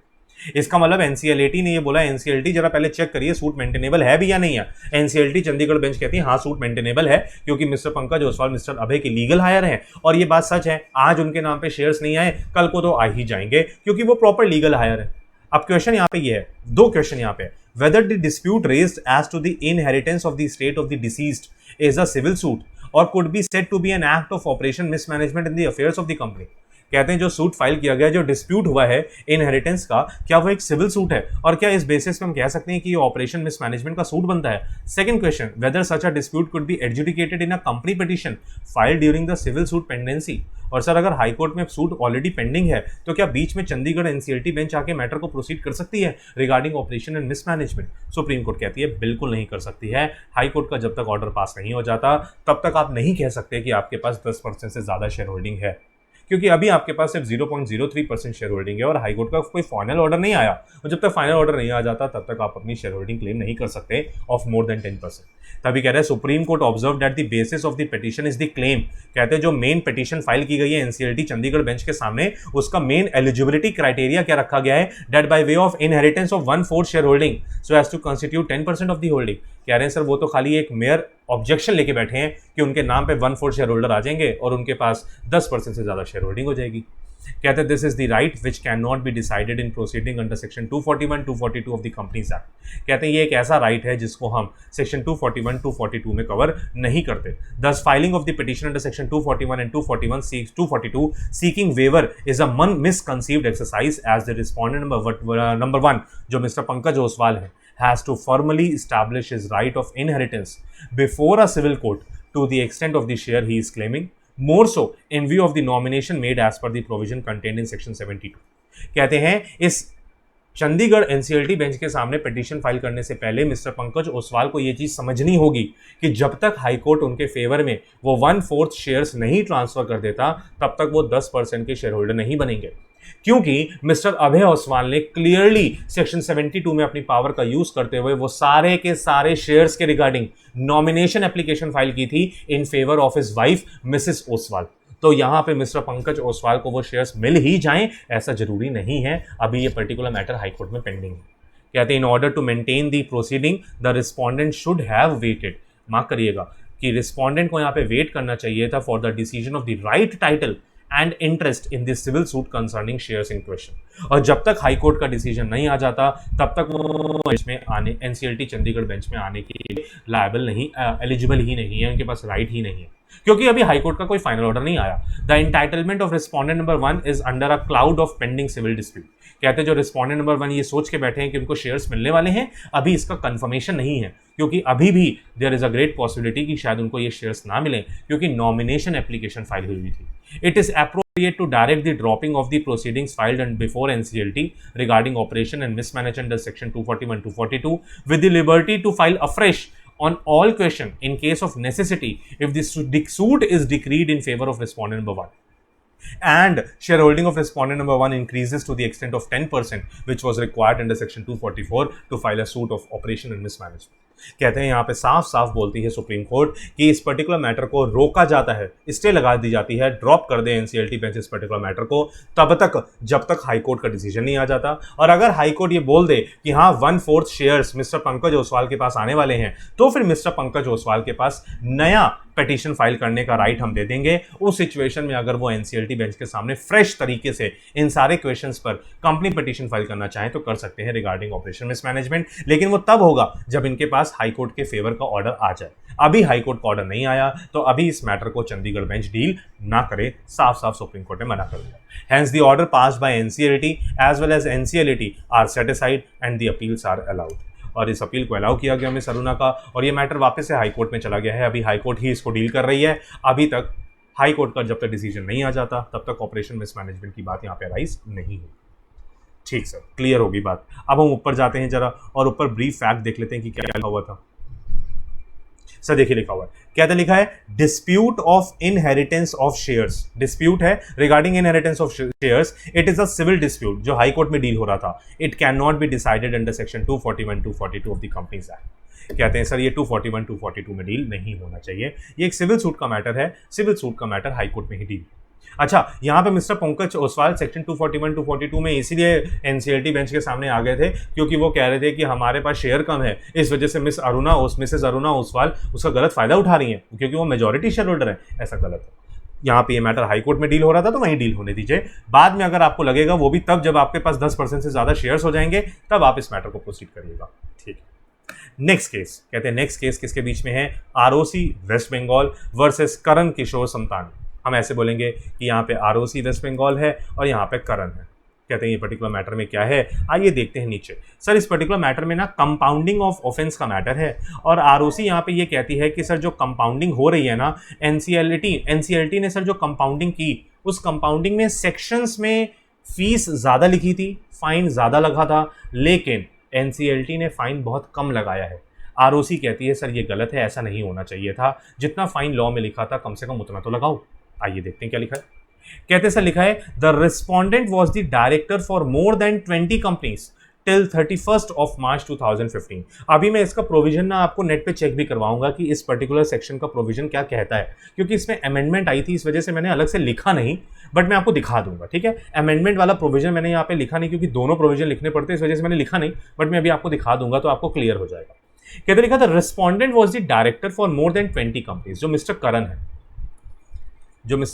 इसका मतलब एनसीएलटी ने ये बोला एनसीएलटी जरा पहले चेक करिए सूट मेंटेनेबल है भी या नहीं है। एनसीएलटी चंडीगढ़ बेंच कहती है हाँ सूट मेंटेनेबल है क्योंकि मिस्टर पंकज ओसवाल मिस्टर अभय के लीगल हायर हैं और ये बात सच है। आज उनके नाम पे शेयर्स नहीं आए, कल को तो आ ही जाएंगे क्योंकि वो प्रॉपर लीगल हायर है। अब क्वेश्चन यहाँ पे ये है, दो क्वेश्चन यहाँ पे, whether the dispute raised as to the inheritance of the estate of the deceased is a civil suit or could be said to be an act of operation mismanagement in the affairs of the company। कहते हैं जो suit file किया गया, जो dispute हुआ है inheritance का, क्या वो एक सिविल सूट है और क्या इस बेसिस पे हम कह सकते हैं कि ये ऑपरेशन मिसमैनेजमेंट का सूट बनता है। Second question, whether such a dispute could be adjudicated in a company petition filed during the civil suit pendency. और सर अगर हाईकोर्ट में सूट ऑलरेडी पेंडिंग है तो क्या बीच में चंडीगढ़ एनसीएलटी बेंच आके मैटर को प्रोसीड कर सकती है regarding operation and mismanagement? Supreme court कहती है बिल्कुल नहीं कर सकती है। हाईकोर्ट का जब तक ऑर्डर पास नहीं हो जाता तब तक आप नहीं कह सकते कि आपके पास 10% से ज़्यादा शेयर होल्डिंग है, क्योंकि अभी आपके पास सिर्फ 0.03% शेयर होल्डिंग है और हाईकोर्ट का कोई फाइनल ऑर्डर नहीं आया, और जब तक फाइनल ऑर्डर नहीं आ जाता तब तक आप अपनी शेयर होल्डिंग क्लेम नहीं कर सकते ऑफ मोर देन 10%। तभी कह रहे हैं supreme court observe that the basis of the petition is the claim. कहते हैं जो मेन पिटीशन फाइल की गई है एनसीएलटी चंडीगढ़ बेंच के सामने, उसका मेन एलिजिबिलिटी क्राइटेरिया क्या रखा गया है, that by way of inheritance of 1/4 share holding so as to constitute 10% of the holding. कह रहे हैं सर वो तो खाली एक मेयर ऑब्जेक्शन लेके बैठे हैं कि उनके नाम पे 1/4 शेयर होल्डर आ जाएंगे और उनके पास 10% से ज़्यादा शेयर होल्डिंग हो जाएगी। कहते हैं this is the right which can not be decided in proceeding under section 241, 242 of the companies act. कहते हैं ये एक ऐसा राइट है जिसको हम सेक्शन 241, 242 में कवर नहीं करते। Thus filing of the petition under section 241 and 242 seeking waiver is a misconceived exercise as the respondent number 1 जो मिस्टर पंकज ओसवाल है has to formally establish his right of inheritance before a civil court to the extent of the share he is claiming, more so in view of the nomination made as per the provision contained in section 72। कहते हैं इस Chandigarh NCLT bench के सामने petition file करने से पहले mister Pankaj Oswal को यह चीज समझनी होगी कि जब तक हाईकोर्ट उनके फेवर में वो 1/4 शेयर्स नहीं ट्रांसफर कर देता तब तक वो 10% के शेयर होल्डर नहीं बनेंगे, क्योंकि मिस्टर अभय ओसवाल ने क्लियरली सेक्शन 72 में अपनी पावर का यूज करते हुए वो सारे के सारे शेयर्स के रिगार्डिंग नॉमिनेशन एप्लीकेशन फाइल की थी इन favour of his wife Mrs Oswal. तो यहां पे मिस्टर पंकज ओसवाल को वो शेयर्स मिल ही जाएं ऐसा जरूरी नहीं है। अभी ये पर्टिकुलर मैटर हाईकोर्ट में पेंडिंग है। कहते हैं in order to maintain the proceeding the respondent should have waited, mark करिएगा कि रिस्पोंडेंट को यहां पे वेट करना चाहिए था for the decision of the right title and interest in this civil suit concerning shares in question. और जब तक हाईकोर्ट का डिसीजन नहीं आ जाता तब तक वो बेंच में आने, एनसीएलटी चंडीगढ़ बेंच में आने के लायबल नहीं, एलिजिबल ही नहीं है, उनके पास राइट ही नहीं है, क्योंकि अभी हाईकोर्ट का कोई फाइनल ऑर्डर नहीं आया। The entitlement of respondent number 1 is under a cloud of pending civil dispute. कहते हैं जो रिस्पोंडेंट नंबर 1 ये सोच के बैठे हैं कि उनको शेयर्स मिलने वाले हैं, अभी इसका कंफर्मेशन नहीं है, क्योंकि अभी भी there is a great possibility कि शायद उनको ये शेयर्स ना मिले क्योंकि नॉमिनेशन एप्लीकेशन फाइल हुई थी। It is appropriate to direct the dropping of the proceedings filed and before NCLT regarding operation and mismanagement under section 241, 242 with the liberty to file afresh on all question in case of necessity if the suit is decreed in favor of respondent number 1। and shareholding of respondent number 1 increases to the extent of 10%, which was required under section 244 to file a suit of operation and mismanagement. कहते हैं यहाँ पे साफ साफ बोलती है supreme court कि इस पर्टिकुलर मैटर को रोका जाता है, स्टे लगा दी जाती है, ड्रॉप कर दे एनसीएलटी बेंच इस पर्टिकुलर मैटर को तब तक जब तक हाई कोर्ट का डिसीजन नहीं आ जाता। और अगर हाई कोर्ट ये बोल दे कि हाँ 1/4 शेयर्स मिस्टर पंकज ओसवाल के पास आने वाले हैं, तो फिर मिस्टर पंकज ओसवाल के पास नया पिटीशन फाइल करने का राइट हम दे देंगे। उस सिचुएशन में अगर वो एनसीएलटी बेंच के सामने फ्रेश तरीके से इन सारे क्वेश्चंस पर कंपनी पिटीशन फाइल करना चाहें तो कर सकते हैं रिगार्डिंग ऑपरेशन मिसमैनेजमेंट, लेकिन वो तब होगा जब इनके पास हाई कोर्ट के फेवर का ऑर्डर आ जाए। अभी हाई कोर्ट का ऑर्डर नहीं आया तो अभी इस मैटर को चंडीगढ़ बेंच डील ना करे, साफ साफ सुप्रीम कोर्ट ने मना कर दिया। Hence the order passed by NCLT as well as NCLT are satisfied and the appeals are allowed. और इस अपील को अलाउ किया गया मिस अरुणा का, और ये मैटर वापस से हाई कोर्ट में चला गया है। अभी हाई कोर्ट ही इसको डील कर रही है। अभी तक हाई कोर्ट का जब तक डिसीजन नहीं आ जाता तब तक ऑपरेशन मिसमैनेजमेंट की बात यहाँ पे राइज नहीं हुई। ठीक सर, क्लियर होगी बात। अब हम ऊपर जाते हैं जरा और ऊपर ब्रीफ फैक्ट देख लेते हैं कि क्या लिखा हुआ था। सर देखिए लिखा हुआ है, क्या था लिखा है, dispute of inheritance of shares. Dispute है regarding inheritance of shares, it is a civil dispute जो हाई कोर्ट में डील हो रहा था। It can not be decided under section 241 242 of the companies act. कहते हैं सर ये 241 242 में डील नहीं होना चाहिए, ये एक सिविल सूट का मैटर है, सिविल सूट का मैटर हाई कोर्ट में ही डील। अच्छा, यहाँ पे मिस्टर पंकज ओसवाल सेक्शन 241 242 में इसीलिए एनसीएलटी बेंच के सामने आ गए थे क्योंकि वो कह रहे थे कि हमारे पास शेयर कम है, इस वजह से मिसेस अरुणा ओसवाल उसका गलत फायदा उठा रही हैं क्योंकि वो मेजॉरिटी शेयर होल्डर है। ऐसा गलत है। यहाँ पे ये मैटर हाई कोर्ट में डील हो रहा था तो वहीं डील होने दीजिए। बाद में अगर आपको लगेगा वो भी तब जब आपके पास 10% से ज़्यादा शेयर्स हो जाएंगे, तब आप इस मैटर को प्रोसीड करिएगा। ठीक है, नेक्स्ट केस कहते हैं, नेक्स्ट केस किसके बीच में है, आरओसी वेस्ट बंगाल वर्सेस करण किशोर समतानी। हम ऐसे बोलेंगे कि यहाँ पे आरओसी वेस्ट बंगाल है और यहाँ पे करण है। कहते हैं ये पर्टिकुलर मैटर में क्या है, आइए देखते हैं नीचे। सर इस पर्टिकुलर मैटर में ना कंपाउंडिंग ऑफ ऑफेंस का मैटर है और आरओसी यहाँ पे ये कहती है कि सर जो कंपाउंडिंग हो रही है ना, एनसीएलटी ने सर जो कंपाउंडिंग की, उस कंपाउंडिंग में सेक्शंस में फीस ज़्यादा लिखी थी, फाइन ज़्यादा लगा था, लेकिन एनसीएलटी ने फाइन बहुत कम लगाया है। आरओसी कहती है सर ये गलत है, ऐसा नहीं होना चाहिए था, जितना फाइन लॉ में लिखा था कम से कम उतना तो लगाओ। आइए देखते हैं क्या लिखा है। कहते सर लिखा है, the respondent was the director for more than 20 companies till 31 of March 2015। अभी मैं इसका प्रोविजन ना आपको नेट पे चेक भी करवाऊंगा कि इस पर्टिकुलर सेक्शन का प्रोविजन क्या कहता है, क्योंकि इसमें अमेंडमेंट आई थी, इस वजह से मैंने अलग से लिखा नहीं, बट मैं आपको दिखा दूंगा। ठीक है, अमेंडमेंट वाला प्रोविजन मैंने यहाँ पे लिखा नहीं क्योंकि दोनों प्रोविजन लिखने पड़ते हैं, इस वजह से मैंने लिखा नहीं, बट मैं अभी आपको दिखा दूंगा तो आपको क्लियर हो जाएगा। कहते लिखा था, respondent was the director for more than 20 companies. जो मिस्टर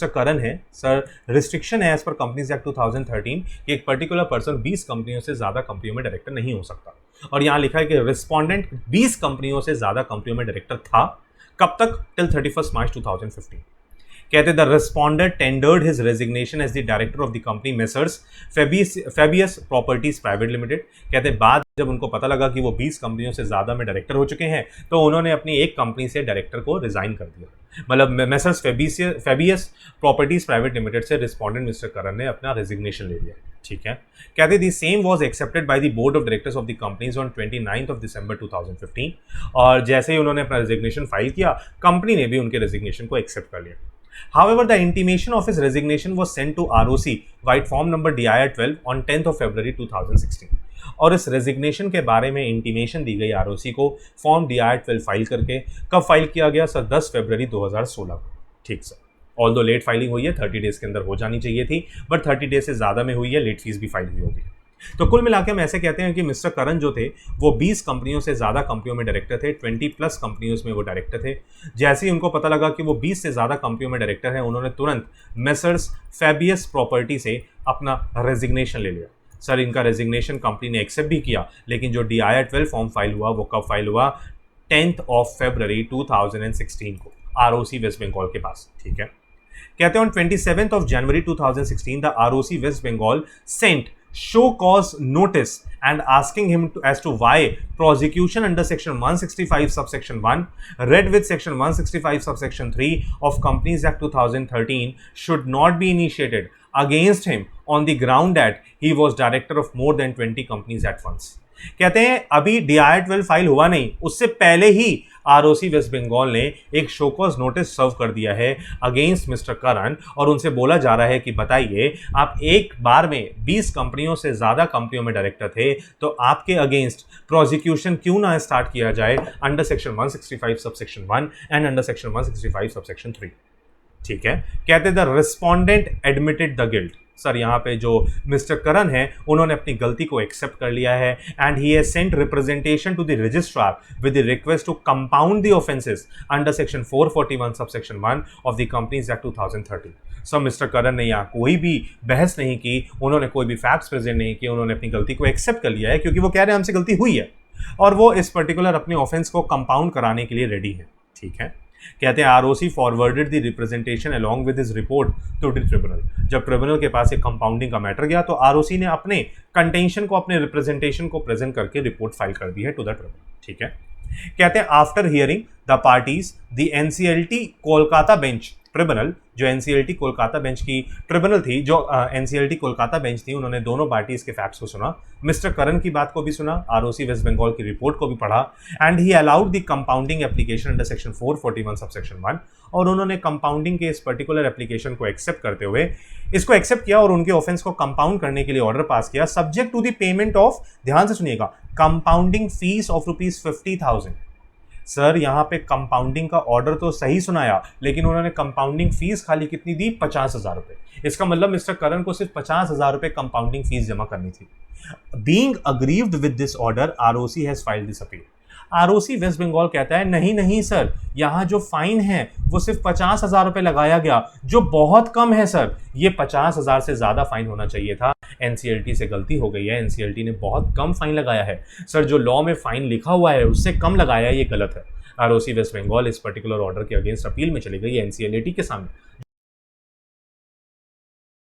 करण है सर, रिस्ट्रिक्शन है एज पर कंपनीज एक्ट 2013 कि एक पर्टिकुलर पर्सन 20 कंपनियों से ज़्यादा कंपनियों में डायरेक्टर नहीं हो सकता। और यहाँ लिखा है कि रिस्पोंडेंट 20 कंपनियों से ज़्यादा कंपनियों में डायरेक्टर था, कब तक, टिल 31 मार्च 2015। कहते the respondent tendered his resignation as the director of the company messrs Fabius Properties Private Limited. कहते बाद जब उनको पता लगा कि वो 20 कंपनियों से ज़्यादा में डायरेक्टर हो चुके हैं तो उन्होंने अपनी एक कंपनी से डायरेक्टर को रिजाइन कर दिया। मतलब messrs Fabius Properties Private limited से रिस्पोंडेंट मिस्टर करण ने अपना रेजिग्नेशन ले लिया। ठीक है, कहते the same was accepted by the board of directors of the companies on 29 of December 2015। और जैसे ही उन्होंने अपना रेजिग्नेशन फाइल किया, कंपनी ने भी उनके रेजिग्नेशन को एक्सेप्ट कर लिया। However, the intimation of his resignation was sent to ROC via form number DIR-12 on 10th of February 2016। और इस रेजिग्नेशन के बारे में इंटीमेशन दी गई आरओसी को फॉर्म DIR-12 फाइल करके। कब फाइल किया गया सर, 10 फरवरी 2016 को। ठीक सर, ऑल दो लेट फाइलिंग हुई है, 30 डेज के अंदर हो जानी चाहिए थी, बट 30 डेज से ज़्यादा में हुई है, लेट फीस भी फाइल हुई होगी। तो कुल मिलाकर हम ऐसे कहते हैं कि मिस्टर करण जो थे वो 20 कंपनियों से ज़्यादा कंपनियों में डायरेक्टर थे, 20+ कंपनियों में वो डायरेक्टर थे। जैसे ही उनको पता लगा कि वो 20 से ज़्यादा कंपनियों में डायरेक्टर हैं, उन्होंने तुरंत मेसर्स फेबियस प्रॉपर्टी से अपना रेजिग्नेशन ले लिया। सर इनका रेजिग्नेशन कंपनी ने एक्सेप्ट भी किया, लेकिन जो DIR-12 फॉर्म फाइल हुआ वो कब फाइल हुआ, 10th of February 2016 को ROC वेस्ट बंगाल के पास। ठीक है, कहते हैं on 27th of January 2016 the ROC West Bengal sent show cause notice and asking him as to why prosecution under section 165 subsection 1 read with section 165 subsection 3 of Companies Act 2013 should not be initiated against him on the ground that he was director of more than 20 companies at once. कहते हैं अभी DI-12 file हुआ नहीं, उससे पहले ही ROC west Bengal ने एक show cause notice serve कर दिया है अगेंस्ट मिस्टर करण, और उनसे बोला जा रहा है कि बताइए आप एक बार में 20 कंपनियों से ज़्यादा कंपनियों में डायरेक्टर थे, तो आपके अगेंस्ट प्रोसिक्यूशन क्यों ना स्टार्ट किया जाए under section 165 subsection 1 and under section 165 subsection 3। ठीक है, कहते the respondent admitted the guilt. Sir यहाँ पे जो मिस्टर करण है उन्होंने अपनी गलती को एक्सेप्ट कर लिया है and he has sent representation to the registrar with the request to compound the offences under section 441 subsection 1 of the companies act 2013। Sir mister Karan ने यहाँ कोई भी बहस नहीं की, उन्होंने कोई भी फैक्ट्स प्रेजेंट नहीं किए, उन्होंने अपनी गलती को एक्सेप्ट कर लिया है क्योंकि वो कह रहे हैं हमसे गलती हुई है और वो इस पर्टिकुलर अपने ऑफेंस को कंपाउंड कराने के लिए रेडी है। ठीक है, कहते हैं ROC forwarded the representation along with his report to the tribunal. जब ट्रिब्यूनल के पास एक कंपाउंडिंग का मैटर गया तो ROC ने अपने कंटेंशन को, अपने रिप्रेजेंटेशन को प्रेजेंट करके रिपोर्ट फाइल कर दी है टू द ट्रिब्यूनल। ठीक है, कहते हैं after hearing the parties the NCLT Kolkata bench tribunal, जो NCLT कोलकाता बेंच की ट्रिब्यूनल थी, जो NCLT कोलकाता बेंच थी, उन्होंने दोनों पार्टीज के फैक्ट्स को सुना, मिस्टर करण की बात को भी सुना, ROC वेस्ट बंगाल की रिपोर्ट को भी पढ़ा and he allowed the compounding application under section 441 subsection 1, और उन्होंने कंपाउंडिंग के इस पर्टिकुलर एप्लीकेशन को एक्सेप्ट करते हुए इसको एक्सेप्ट किया और उनके ऑफेंस को कंपाउंड करने के लिए ऑर्डर पास किया subject to the payment of, ध्यान से सुनिएगा, कंपाउंडिंग फीस ऑफ ₹50,000। सर यहाँ पे कंपाउंडिंग का ऑर्डर तो सही सुनाया, लेकिन उन्होंने कंपाउंडिंग फीस खाली कितनी दी? 50,000 रुपए। इसका मतलब मिस्टर करण को सिर्फ 50,000 रुपए कंपाउंडिंग फीस जमा करनी थी। Being aggrieved with this order ROC has filed this appeal. ROC west Bengal कहता है नहीं नहीं सर, यहाँ जो फाइन है वो सिर्फ 50,000 रुपए लगाया गया, जो बहुत कम है सर, ये 50,000 से ज्यादा फाइन होना चाहिए था। NCLT से गलती हो गई है, NCLT ने बहुत कम फाइन लगाया है सर, जो लॉ में फाइन लिखा हुआ है उससे कम लगाया है, ये गलत है। ROC वेस्ट बंगाल इस पर्टिकुलर ऑर्डर के अगेंस्ट अपील में चली गई NCLT के सामने।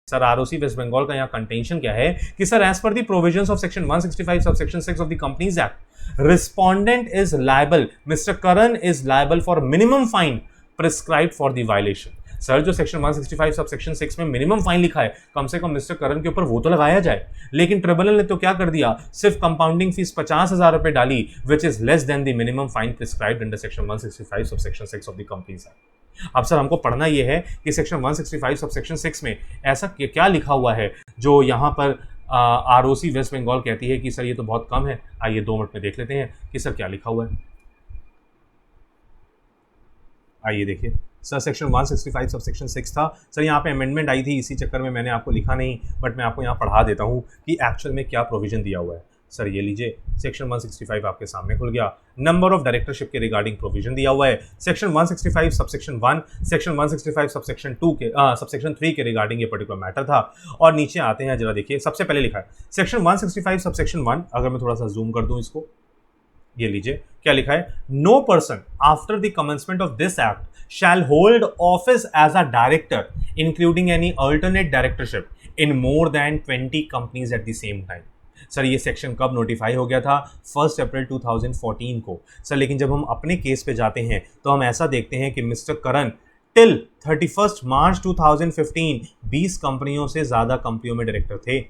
सर ROC वेस्ट बंगाल का यहाँ कंटेंशन क्या है कि sir as per the provisions of section 165 subsection 6 of the companies act, respondent is liable, Mr Karan is liable for minimum fine prescribed for the violation. Sir जो section 165 subsection 6 में minimum fine लिखा है, कम से कम mister करण के ऊपर वो तो लगाया जाए, लेकिन ट्रिब्यूनल ने तो क्या कर दिया, सिर्फ कंपाउंडिंग फीस 50,000 रुपए डाली, which is less than the minimum fine prescribed under section 165 subsection 6 of the companies act. अब सर हमको पढ़ना यह है कि सेक्शन 165 सबसेक्शन 6 में ऐसा क्या लिखा हुआ है जो यहाँ पर ROC वेस्ट बंगाल कहती है कि सर ये तो बहुत कम है। आइए 2 मिनट में देख लेते हैं कि सर क्या लिखा हुआ है। आइए देखिए सर, सेक्शन 165 सबसेक्शन 6 था सर, यहाँ पे अमेंडमेंट आई थी, इसी चक्कर में मैंने आपको लिखा नहीं, बट मैं आपको यहाँ पढ़ा देता हूँ कि एक्चुअल में क्या प्रोविजन दिया हुआ है। सर ये लीजिए, सेक्शन 165 आपके सामने खुल गया, नंबर ऑफ डायरेक्टरशिप के रिगार्डिंग प्रोविजन दिया हुआ है। सेक्शन 165 सबसेक्शन 1, सेक्शन 165 सबसेक्शन 2 के सबसेक्शन 3 के रिगार्डिंग ये पर्टिकुलर मैटर था। और नीचे आते हैं, जरा देखिए, सबसे पहले लिखा है सेक्शन 165 सबसेक्शन 1, अगर मैं थोड़ा सा जूम कर दूं इसको, ये लीजिए क्या लिखा है, no person after the commencement of this act shall hold office as a director including any alternate directorship in more than 20 companies at the same time। Sir ये सेक्शन कब नोटिफाई हो गया था? 1 अप्रैल 2014 को। सर लेकिन जब हम अपने केस पे जाते हैं तो हम ऐसा देखते हैं कि मिस्टर करण टिल 31 मार्च 2015 20 कंपनियों से ज़्यादा कंपनियों में डायरेक्टर थे।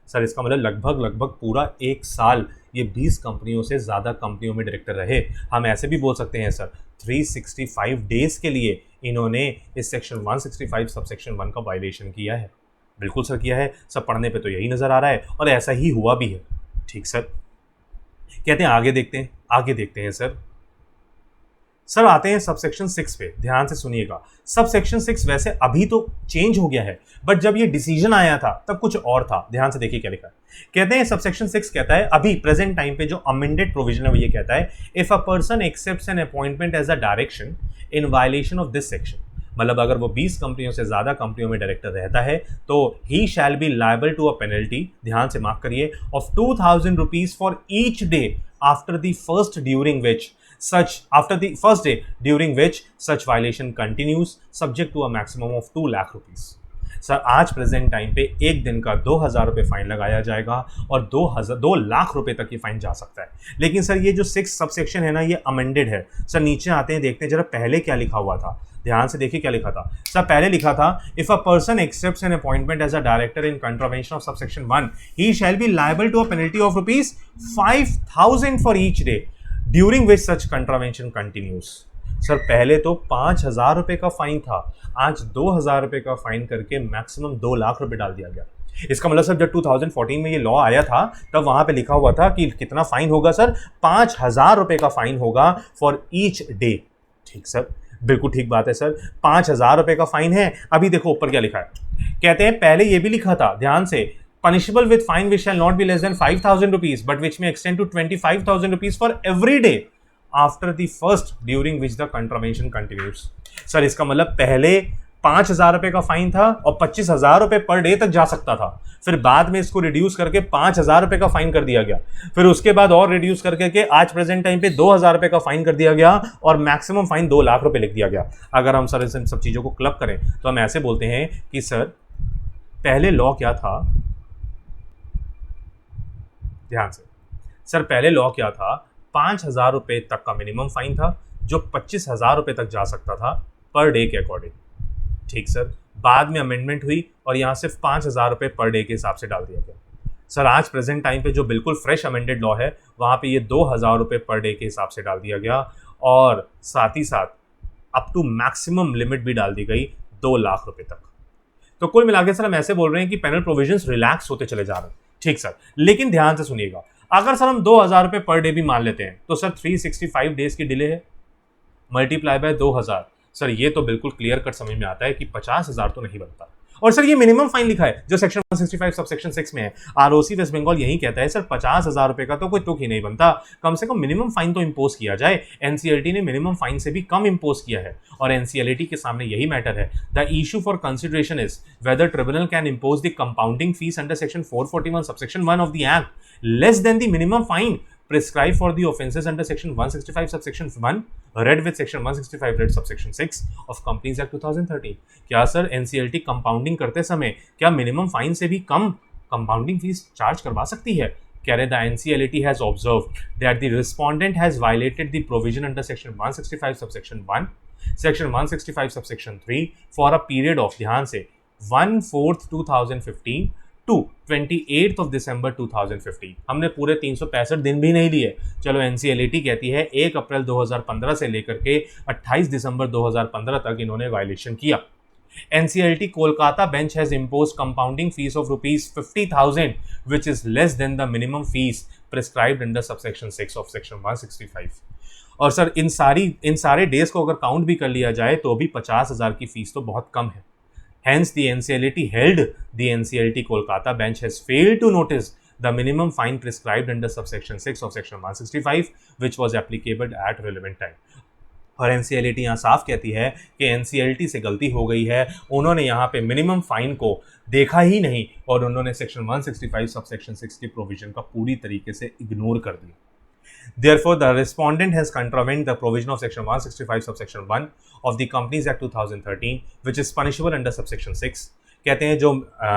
सर इसका मतलब लगभग पूरा 1 साल ये 20 कंपनियों से ज़्यादा कंपनियों में डायरेक्टर रहे। हम ऐसे भी बोल सकते हैं सर 365 डेज के लिए इन्होंने इस सेक्शन 165 सबसेक्शन 1 का वायलेशन किया है। बिल्कुल सर किया है, सब पढ़ने पे तो यही नज़र आ रहा है और ऐसा ही हुआ भी है। ठीक सर, कहते हैं आगे देखते हैं सर आते हैं सबसेक्शन 6 पे, ध्यान से सुनिएगा। सबसेक्शन 6 वैसे अभी तो चेंज हो गया है, बट जब ये डिसीजन आया था तब कुछ और था। ध्यान से देखिए क्या लिखा है, कहते हैं सबसेक्शन 6 कहता है, अभी प्रेजेंट टाइम पे जो अमेंडेड प्रोविजन है वो ये कहता है, if a person accepts an appointment as a direction in violation of this section, मतलब अगर वो 20 कंपनियों से ज्यादा कंपनियों में डायरेक्टर रहता है तो he shall be liable to a penalty, ध्यान से मार्क करिए, of 2,000 rupees for each day after the first during which such violation continues subject to a maximum of 2 lakh rupees. Sir आज प्रेजेंट टाइम पे एक दिन का 2,000 रुपये फाइन लगाया जाएगा और 2 लाख रुपए तक ये फाइन जा सकता है। लेकिन सर ये जो 6 सबसेक्शन है ना, ये अमेंडेड है। सर नीचे आते हैं, देखते हैं जरा पहले क्या लिखा हुआ था। ध्यान से देखिए क्या लिखा था सर। पहले लिखा था if a person accepts an appointment as a director in contravention of subsection 1 he shall be liable to a penalty of ₹5,000 for each day during which such contravention continues. Sir पहले तो ₹5,000 का fine था, आज ₹2,000 का fine करके maximum 2 lakh रुपए डाल दिया गया। इसका मतलब सर जब 2014 में ये लॉ आया था तब वहां पे लिखा हुआ था कि कितना फाइन होगा सर, ₹5,000 का फाइन होगा फॉर ईच डे। ठीक सर, बिल्कुल ठीक बात है सर, ₹5,000 का फाइन है। अभी देखो ऊपर क्या लिखा है, कहते हैं पहले ये भी लिखा था, ध्यान से, punishable with fine which shall not be less than ₹5,000 but which may extend to ₹25,000 for every day after the first during which the contravention continues. Sir इसका मतलब पहले ₹5,000 का फाइन था और ₹25,000 पर डे तक जा सकता था, फिर बाद में इसको रिड्यूस करके ₹5,000 का फाइन कर दिया गया, फिर उसके बाद और रिड्यूस करके आज प्रेजेंट टाइम पे ₹2,000 का फाइन कर दिया गया और मैक्सिमम फाइन ₹2,00,000 लिख दिया गया। अगर हम सर इन सब चीजों को क्लब करें तो हम ऐसे बोलते हैं कि सर पहले लॉ क्या था, ध्यान से सर, पहले लॉ क्या था, ₹5,000 तक का मिनिमम फाइन था जो ₹25,000 तक जा सकता था पर डे के अकॉर्डिंग। ठीक सर, बाद में अमेंडमेंट हुई और यहां सिर्फ ₹5,000 पर डे के हिसाब से डाल दिया गया। सर आज प्रेजेंट टाइम पे जो बिल्कुल फ्रेश अमेंडेड लॉ है वहां पे ये ₹2,000 पर डे के हिसाब से डाल दिया गया और साथ ही साथ अप टू मैक्सिमम लिमिट भी डाल दी गई ₹2,00,000 तक। तो कुल मिला के सर हम ऐसे बोल रहे हैं कि पेनल प्रोविजंस रिलैक्स होते चले जा रहे हैं। ठीक सर, लेकिन ध्यान से सुनिएगा, अगर सर हम ₹2,000 पर डे भी मान लेते हैं तो सर 365 डेज की डिले है, मल्टीप्लाई बाय 2,000, सर ये तो बिल्कुल क्लियर कट समझ में आता है कि 50,000 तो नहीं बनता। और सर ये मिनिमम फाइन लिखा है जो सेक्शन 165 सबसेक्शन 6 में है। आरओसी वेस्ट बंगाल यही कहता है सर 50,000 का तो कोई तुक ही नहीं बनता, कम से कम मिनिमम फाइन तो इंपोज किया जाए। एनसीएलटी ने मिनिमम फाइन से भी कम इंपोज किया है और एनसीएलटी के सामने यही मैटर है। The issue for consideration is whether tribunal can impose the compounding fees under section 441 subsection 1 of the act less than the minimum fine prescribed for the offences under section 165 subsection 1 read with section 165 read subsection 6 of Companies Act 2013। क्या sir NCLT compounding करते समय क्या minimum fine से भी कम compounding fees charge करवा सकती है? कह रहे the NCLT has observed that the respondent has violated the provision under section 165 subsection 1 section 165 subsection 3 for a period of, ध्यान से, 1/4/2015 टू 28 दिसंबर 2015। हमने पूरे 365 दिन भी नहीं लिए। चलो एनसीएलटी कहती है 1 अप्रैल 2015 से लेकर के 28 दिसंबर 2015 तक इन्होंने वायलेशन किया। NCLT Kolkata bench has impose compounding fees of ₹50,000 which is less than the minimum fees prescribed under subsection 6 of section 165। और सर इन सारे डेज को अगर काउंट भी कर लिया जाए तो भी 50,000 की फीस तो बहुत कम है। Hence, the NCLT held the NCLT Kolkata bench has failed to notice the minimum fine prescribed under subsection 6 of section 165, which was applicable at relevant time। और NCLT यहाँ साफ कहती है कि NCLT से गलती हो गई है, उन्होंने यहाँ पे मिनिमम फाइन को देखा ही नहीं और उन्होंने सेक्शन 165 सबसेक्शन 6 के प्रोविजन का पूरी तरीके से इग्नोर कर दिया। Therefore, the respondent has contravened the provision of section 165 subsection 1 of the Companies Act 2013, which is punishable under subsection 6। कहते हैं जो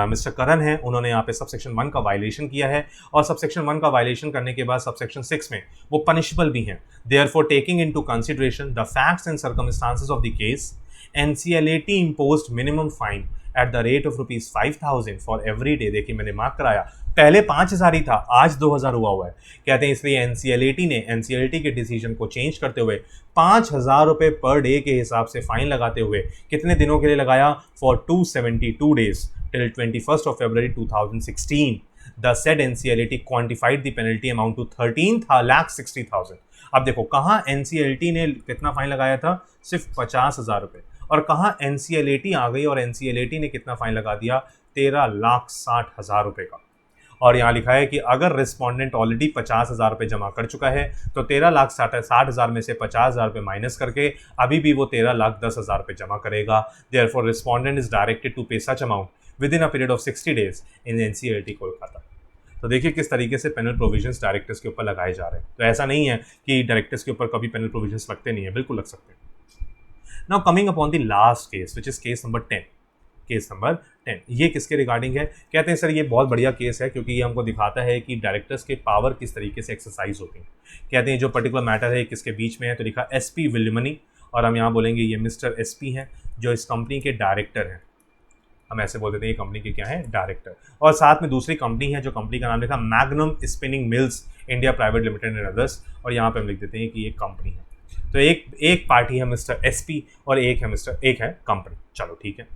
मिस्टर करण है उन्होंने यहाँ पे सबसेक्शन 1 का वायलेशन किया है और सबसेक्शन 1 का वायलेशन करने के बाद सबसेक्शन 6 में वो पनिशेबल भी हैं। Therefore, taking into consideration the facts and circumstances of the case, NCLAT imposed minimum fine at the rate of ₹5,000 for every day। देखिए मैंने मार्क कराया, पहले 5,000 ही था, आज 2,000 हुआ है। कहते हैं इसलिए एनसीएलटी ने एनसीएलटी के डिसीजन को चेंज करते हुए ₹5,000 पर डे के हिसाब से फाइन लगाते हुए कितने दिनों के लिए लगाया? For 272 days till 21 February 2016। The said NCLT quantified the penalty amount to 13,60,000। अब देखो कहाँ एनसीएलटी ने कितना फाइन लगाया था? सिर्फ ₹50,000। और कहाँ एनसीएलटी आ गई और एनसीएलटी ने कितना फाइन लगा दिया? ₹13,60,000 का। और यहाँ लिखा है कि अगर रिस्पोंडेंट ऑलरेडी ₹50,000 जमा कर चुका है तो 13,60,000 में से ₹50,000 माइनस करके अभी भी वो 13,10,000 जमा करेगा। Therefore respondent is directed to pay such amount within a period of 60 days in NCLT Kolkata. तो देखिए किस तरीके से पेनल प्रोविजंस डायरेक्टर्स के ऊपर लगाए जा रहे हैं। तो ऐसा नहीं है कि डायरेक्टर्स के ऊपर कभी पेनल प्रोविजंस लगते नहीं है, बिल्कुल लग सकते हैं। Now coming upon the last case which is case number 10। Case number 10 ये किसके रिगार्डिंग है? कहते हैं सर ये बहुत बढ़िया केस है क्योंकि ये हमको दिखाता है कि डायरेक्टर्स के पावर किस तरीके से एक्सरसाइज होती हैं। कहते हैं जो पर्टिकुलर मैटर है किसके बीच में है, तो लिखा एसपी विलियमनी और हम यहाँ बोलेंगे ये मिस्टर एसपी हैं जो इस कंपनी के डायरेक्टर हैं, हम ऐसे बोल देते हैं ये कंपनी के क्या है, डायरेक्टर। और साथ में दूसरी कंपनी है जो कंपनी का नाम लिखा magnum spinning mills India private limited and others, और यहाँ पे हम लिख देते हैं कि ये कंपनी है। तो एक पार्टी है मिस्टर एसपी और एक है कंपनी। चलो ठीक है,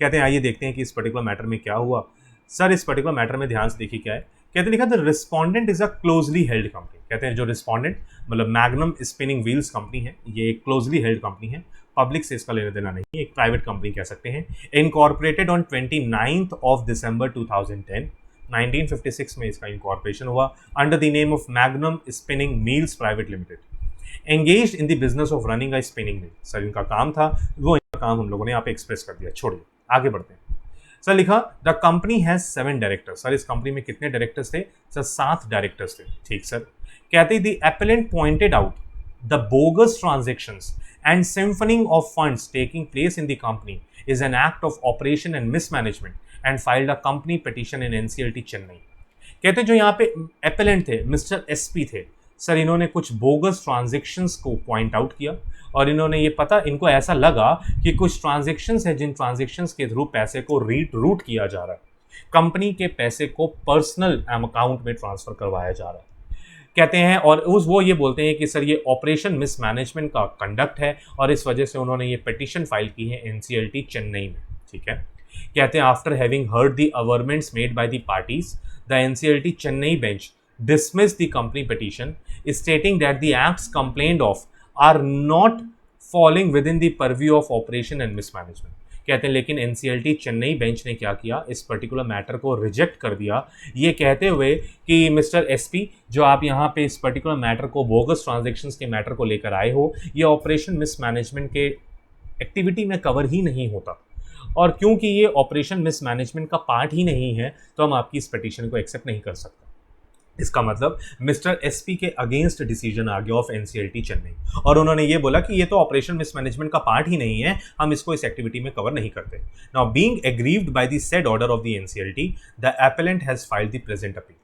कहते हैं आइए देखते हैं कि इस पर्टिकुलर मैटर में क्या हुआ। सर इस पर्टिकुलर मैटर में ध्यान से देखिए क्या है, कहते हैं लिखा the respondent is a closely held company. कहते हैं जो रिस्पोंडेंट मतलब मैग्नम स्पिनिंग व्हील्स कंपनी है, ये एक क्लोजली हेल्ड कंपनी है, पब्लिक से इसका लेना देना नहीं, एक प्राइवेट कंपनी कह सकते हैं। Incorporated on 29th of December 2010, 1956 में इसका इनकॉर्पोरेशन हुआ under the name of magnum spinning mills private limited. Engaged in the business of running a spinning mill, sir इनका काम था, वो इनका काम हम लोगों ने यहाँ पे एक्सप्रेस कर दिया, छोड़िए आगे बढ़ते हैं। सर लिखा the company has 7 directors. Sir इस कंपनी में कितने डायरेक्टर्स थे? सर 7 डायरेक्टर्स थे। ठीक सर, कहते the appellant pointed out the bogus transactions and siphoning of funds taking place in the company is an act of operation and mismanagement and filed a company petition in NCLT Chennai. कहते हैं जो यहाँ पे appellant थे mister SP थे, sir इन्होंने कुछ bogus transactions को पॉइंट आउट किया और इन्होंने ये इनको ऐसा लगा कि कुछ ट्रांजेक्शंस है जिन ट्रांजेक्शंस के थ्रू पैसे को रूट किया जा रहा है, कंपनी के पैसे को पर्सनल अकाउंट में ट्रांसफर करवाया जा रहा है। कहते हैं और वो ये बोलते हैं कि सर ये ऑपरेशन मिसमैनेजमेंट का कंडक्ट है और इस वजह से उन्होंने ये पिटीशन फाइल की है एनसीएलटी चेन्नई में। ठीक है, कहते हैं after having heard the averments made by the parties the NCLT Chennai bench dismissed the company petition stating that the acts complained of are not falling within the purview of operation and mismanagement। कहते हैं लेकिन NCLT Chennai bench ने क्या किया, इस particular matter को reject कर दिया, ये कहते हुए कि मिस्टर एसपी जो आप यहाँ पे इस पर्टिकुलर मैटर को बोगस ट्रांजैक्शंस के मैटर को लेकर आए हो, ये ऑपरेशन मिसमैनेजमेंट के एक्टिविटी में कवर ही नहीं होता, और क्योंकि ये ऑपरेशन मिसमैनेजमेंट का पार्ट ही नहीं है तो हम आपकी इस पिटीशन को एक्सेप्ट नहीं कर सकते। इसका मतलब मिस्टर एसपी के अगेंस्ट डिसीजन आ गया ऑफ एनसीएलटी चेन्नई और उन्होंने ये बोला कि ये तो ऑपरेशन मिसमैनेजमेंट का पार्ट ही नहीं है, हम इसको इस एक्टिविटी में कवर नहीं करते। Now being aggrieved by the said order of the NCLT the appellant has filed the present appeal.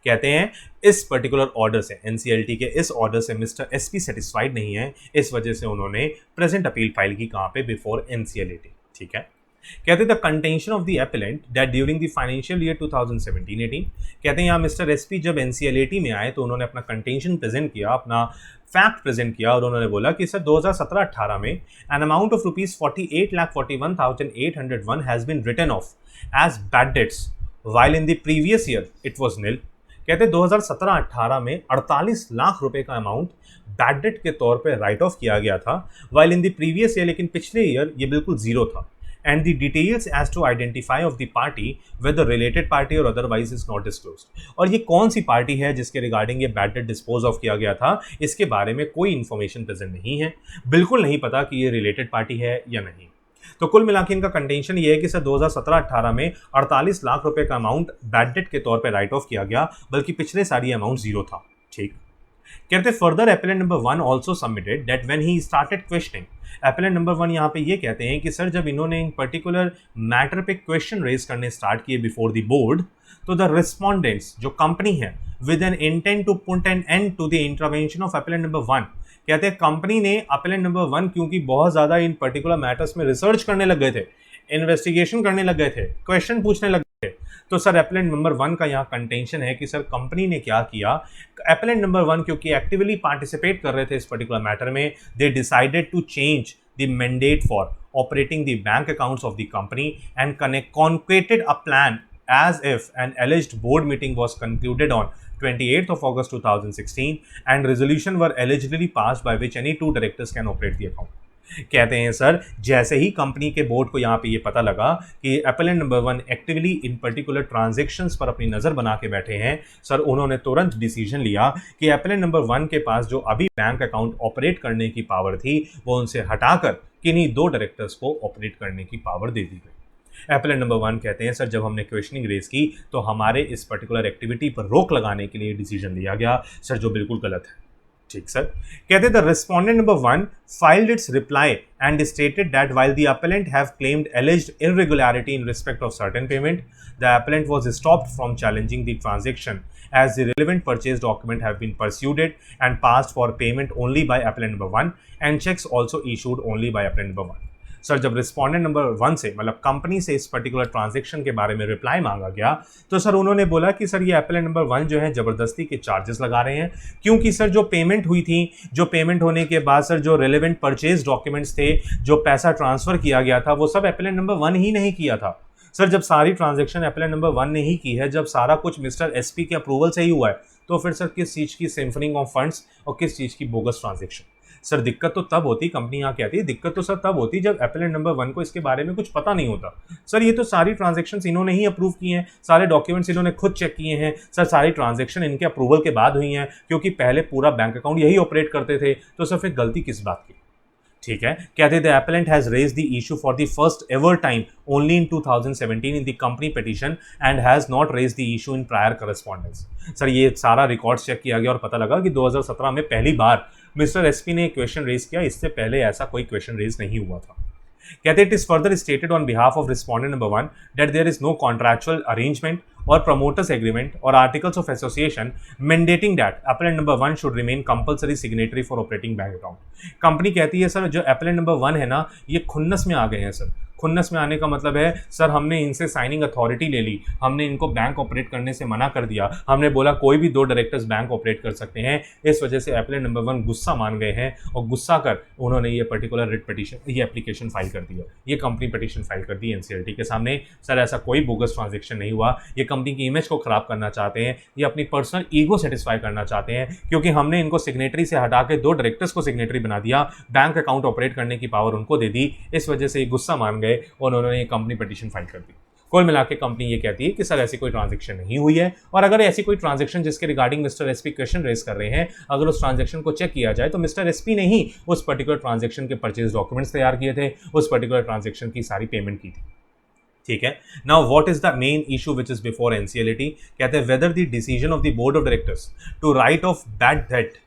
कहते हैं इस पर्टिकुलर ऑर्डर से, एनसीएलटी के इस ऑर्डर से मिस्टर एसपी सेटिस्फाइड नहीं है, इस वजह से उन्होंने प्रेजेंट अपील फाइल की कहाँ पे, बिफोर एनसीएलटी। ठीक है, कहते हैं the contention of the appellant that during the financial year 2017-18, कहते हैं यहाँ मिस्टर एसपी जब एनसीएलटी में आए तो उन्होंने अपना कंटेंशन प्रेजेंट किया, अपना फैक्ट प्रेजेंट किया और उन्होंने बोला कि सर 2017-18 में an amount of ₹48,41,801 has been written off as bad debts while in the previous year it was nil. कहते हैं 2017-18 में 48 लाख रुपए का अमाउंट बैड डेट के तौर पे राइट ऑफ किया गया था, while in the previous year, लेकिन पिछले ईयर ये बिल्कुल जीरो था। And the details as to identify of the party whether related party or otherwise is not disclosed। और ये कौन सी पार्टी है जिसके रिगार्डिंग ये बैड डेट डिस्पोज ऑफ किया गया था, इसके बारे में कोई इन्फॉर्मेशन प्रेजेंट नहीं है, बिल्कुल नहीं पता कि ये रिलेटेड पार्टी है या नहीं। तो कुल मिला के इनका कंटेंशन ये है कि सर 2017-18 में 48 लाख रुपए का अमाउंट बैड डेट के तौर पे राइट ऑफ किया गया, बल्कि पिछले सारी अमाउंट जीरो था। ठीक, कहते further appellant number 1 also submitted that when he started questioning. Appellant number 1 यहाँ पे ये कहते हैं कि सर जब इन्होंने इन पर्टिकुलर मैटर पे क्वेश्चन रेज करने स्टार्ट किए बिफोर द बोर्ड, तो द रिस्पोंडेंट्स जो कंपनी है with an intent to put an end to the intervention of appellant number 1, कहते हैं कंपनी ने एपेलेंट नंबर 1 क्योंकि बहुत ज़्यादा इन पर्टिकुलर मैटर्स में रिसर्च करने लग गए थे, इन्वेस्टिगेशन करने लग गए थे, क्वेश्चन पूछने लग गए थे, तो सर एपेलेंट नंबर 1 का यहाँ कंटेंशन है कि सर कंपनी ने क्या किया, एपेलेंट नंबर 1 क्योंकि एक्टिवली पार्टिसिपेट कर रहे थे इस पर्टिकुलर मैटर में, they decided to change the mandate for operating the bank accounts of the company and concocted a plan as if an alleged board meeting was concluded on 28th of August 2016 and resolution were allegedly passed by which any 2 directors can operate the account। कहते हैं sir जैसे ही company के board को यहाँ पे ये पता लगा कि एपेलेंट नंबर 1 एक्टिवली इन पर्टिकुलर ट्रांजैक्शंस पर अपनी नज़र बना के बैठे हैं, सर उन्होंने तुरंत डिसीजन लिया कि एपेलेंट नंबर 1 के पास जो अभी बैंक अकाउंट ऑपरेट करने की पावर थी वो उनसे हटाकर किन्हीं 2 डायरेक्टर्स को ऑपरेट करने की पावर दे दी गई। एपेलेंट नंबर 1 कहते हैं सर जब हमने क्वेश्चनिंग रेज की तो हमारे इस पर्टिकुलर एक्टिविटी पर रोक लगाने के लिए डिसीजन लिया गया, सर जो बिल्कुल गलत है। ठीक सर, कहते the respondent number 1 filed its reply and stated that while the appellant have claimed alleged irregularity in respect of certain payment, the appellant was stopped from challenging the transaction as the relevant purchase document have been pursued and passed for payment only by applicant number 1 and checks also issued only by applicant number 1. Sir जब respondent number 1 से मतलब company से इस particular transaction के बारे में reply मांगा गया तो सर उन्होंने बोला कि सर ये एप्लीकेंट नंबर 1 जो है जबरदस्ती के चार्जेस लगा रहे हैं, क्योंकि सर जो पेमेंट हुई थी, जो पेमेंट होने के बाद सर जो रेलेवेंट परचेज डॉक्यूमेंट्स थे, जो पैसा ट्रांसफर किया गया था, वो सब एप्लीकेंट नंबर 1 ही नहीं किया था। सर जब सारी ट्रांजैक्शन एप्लीकेंट नंबर 1 ने ही की है, जब सारा कुछ मिस्टर एसपी के अप्रूवल से ही हुआ है, तो फिर सर किस चीज़ की सिम्फनिंग ऑफ फंड्स और किस चीज़ की बोगस ट्रांजैक्शन? सर दिक्कत तो तब होती, कंपनी यहाँ कहती है दिक्कत तो सर तब होती जब एप्लीकेंट नंबर 1 को इसके बारे में कुछ पता नहीं होता। सर ये तो सारी ट्रांजैक्शंस इन्होंने ही अप्रूव किए हैं, सारे डॉक्यूमेंट्स इन्होंने खुद चेक किए हैं, सर सारी ट्रांजैक्शन इनके अप्रूवल के बाद हुई हैं, क्योंकि पहले पूरा बैंक अकाउंट यही ऑपरेट करते थे, तो सर फिर गलती किस बात की? ठीक है, कहते the applicant has raised the issue for the first ever time only in 2017 in the company petition and has not raised the issue in prior correspondence. Sir ये सारा रिकॉर्ड्स चेक किया गया और पता लगा कि 2017 में पहली बार मिस्टर एसपी ने क्वेश्चन रेज किया, इससे पहले ऐसा कोई क्वेश्चन रेज नहीं हुआ था। कहते it is further stated on behalf of respondent number 1 that there is no contractual arrangement or promoters agreement or articles of association mandating that applicant number 1 should remain compulsory signatory for operating bank account। Company कहती है sir जो applicant number 1 है ना, ये खुन्नस में आ गए हैं sir. खुन्नस में आने का मतलब है सर हमने इनसे साइनिंग अथॉरिटी ले ली, हमने इनको बैंक ऑपरेट करने से मना कर दिया, हमने बोला कोई भी 2 डायरेक्टर्स बैंक ऑपरेट कर सकते हैं। इस वजह से एप्लीकेंट नंबर 1 गुस्सा मान गए हैं और गुस्सा कर उन्होंने ये पर्टिकुलर रिट पिटीशन, ये एप्लीकेशन फाइल कर दिया, ये कंपनी पिटीशन फाइल कर दी एनसीएलटी के सामने। सर ऐसा कोई बोगस ट्रांजेक्शन नहीं हुआ, ये कंपनी की इमेज को खराब करना चाहते हैं, ये अपनी पर्सनल ईगो सेटिस्फाई करना चाहते हैं, क्योंकि हमने इनको सिग्नेटरी से हटा के 2 डायरेक्टर्स को सिग्नेटरी बना दिया, बैंक अकाउंट ऑपरेट करने की पावर उनको दे दी। इस वजह से ये गुस्सा मान गए और उन्होंने कंपनी पिटीशन फाइल कर दी। कुल मिला के कंपनी ये कहती है कि सर ऐसी कोई ट्रांजैक्शन नहीं हुई है, और अगर ऐसी कोई ट्रांजैक्शन जिसके regarding Mr SP question raise कर रहे हैं, अगर उस ट्रांजैक्शन को चेक किया जाए तो मिस्टर एसपी ने ही उस पर्टिकुलर ट्रांजैक्शन के परचेज डॉक्यूमेंट्स तैयार किए थे, उस पर्टिकुलर ट्रांजैक्शन की सारी पेमेंट की थी। ठीक है, now what is the main issue which is before NCLT? कहते हैं whether the decision of the board of directors to write off bad debt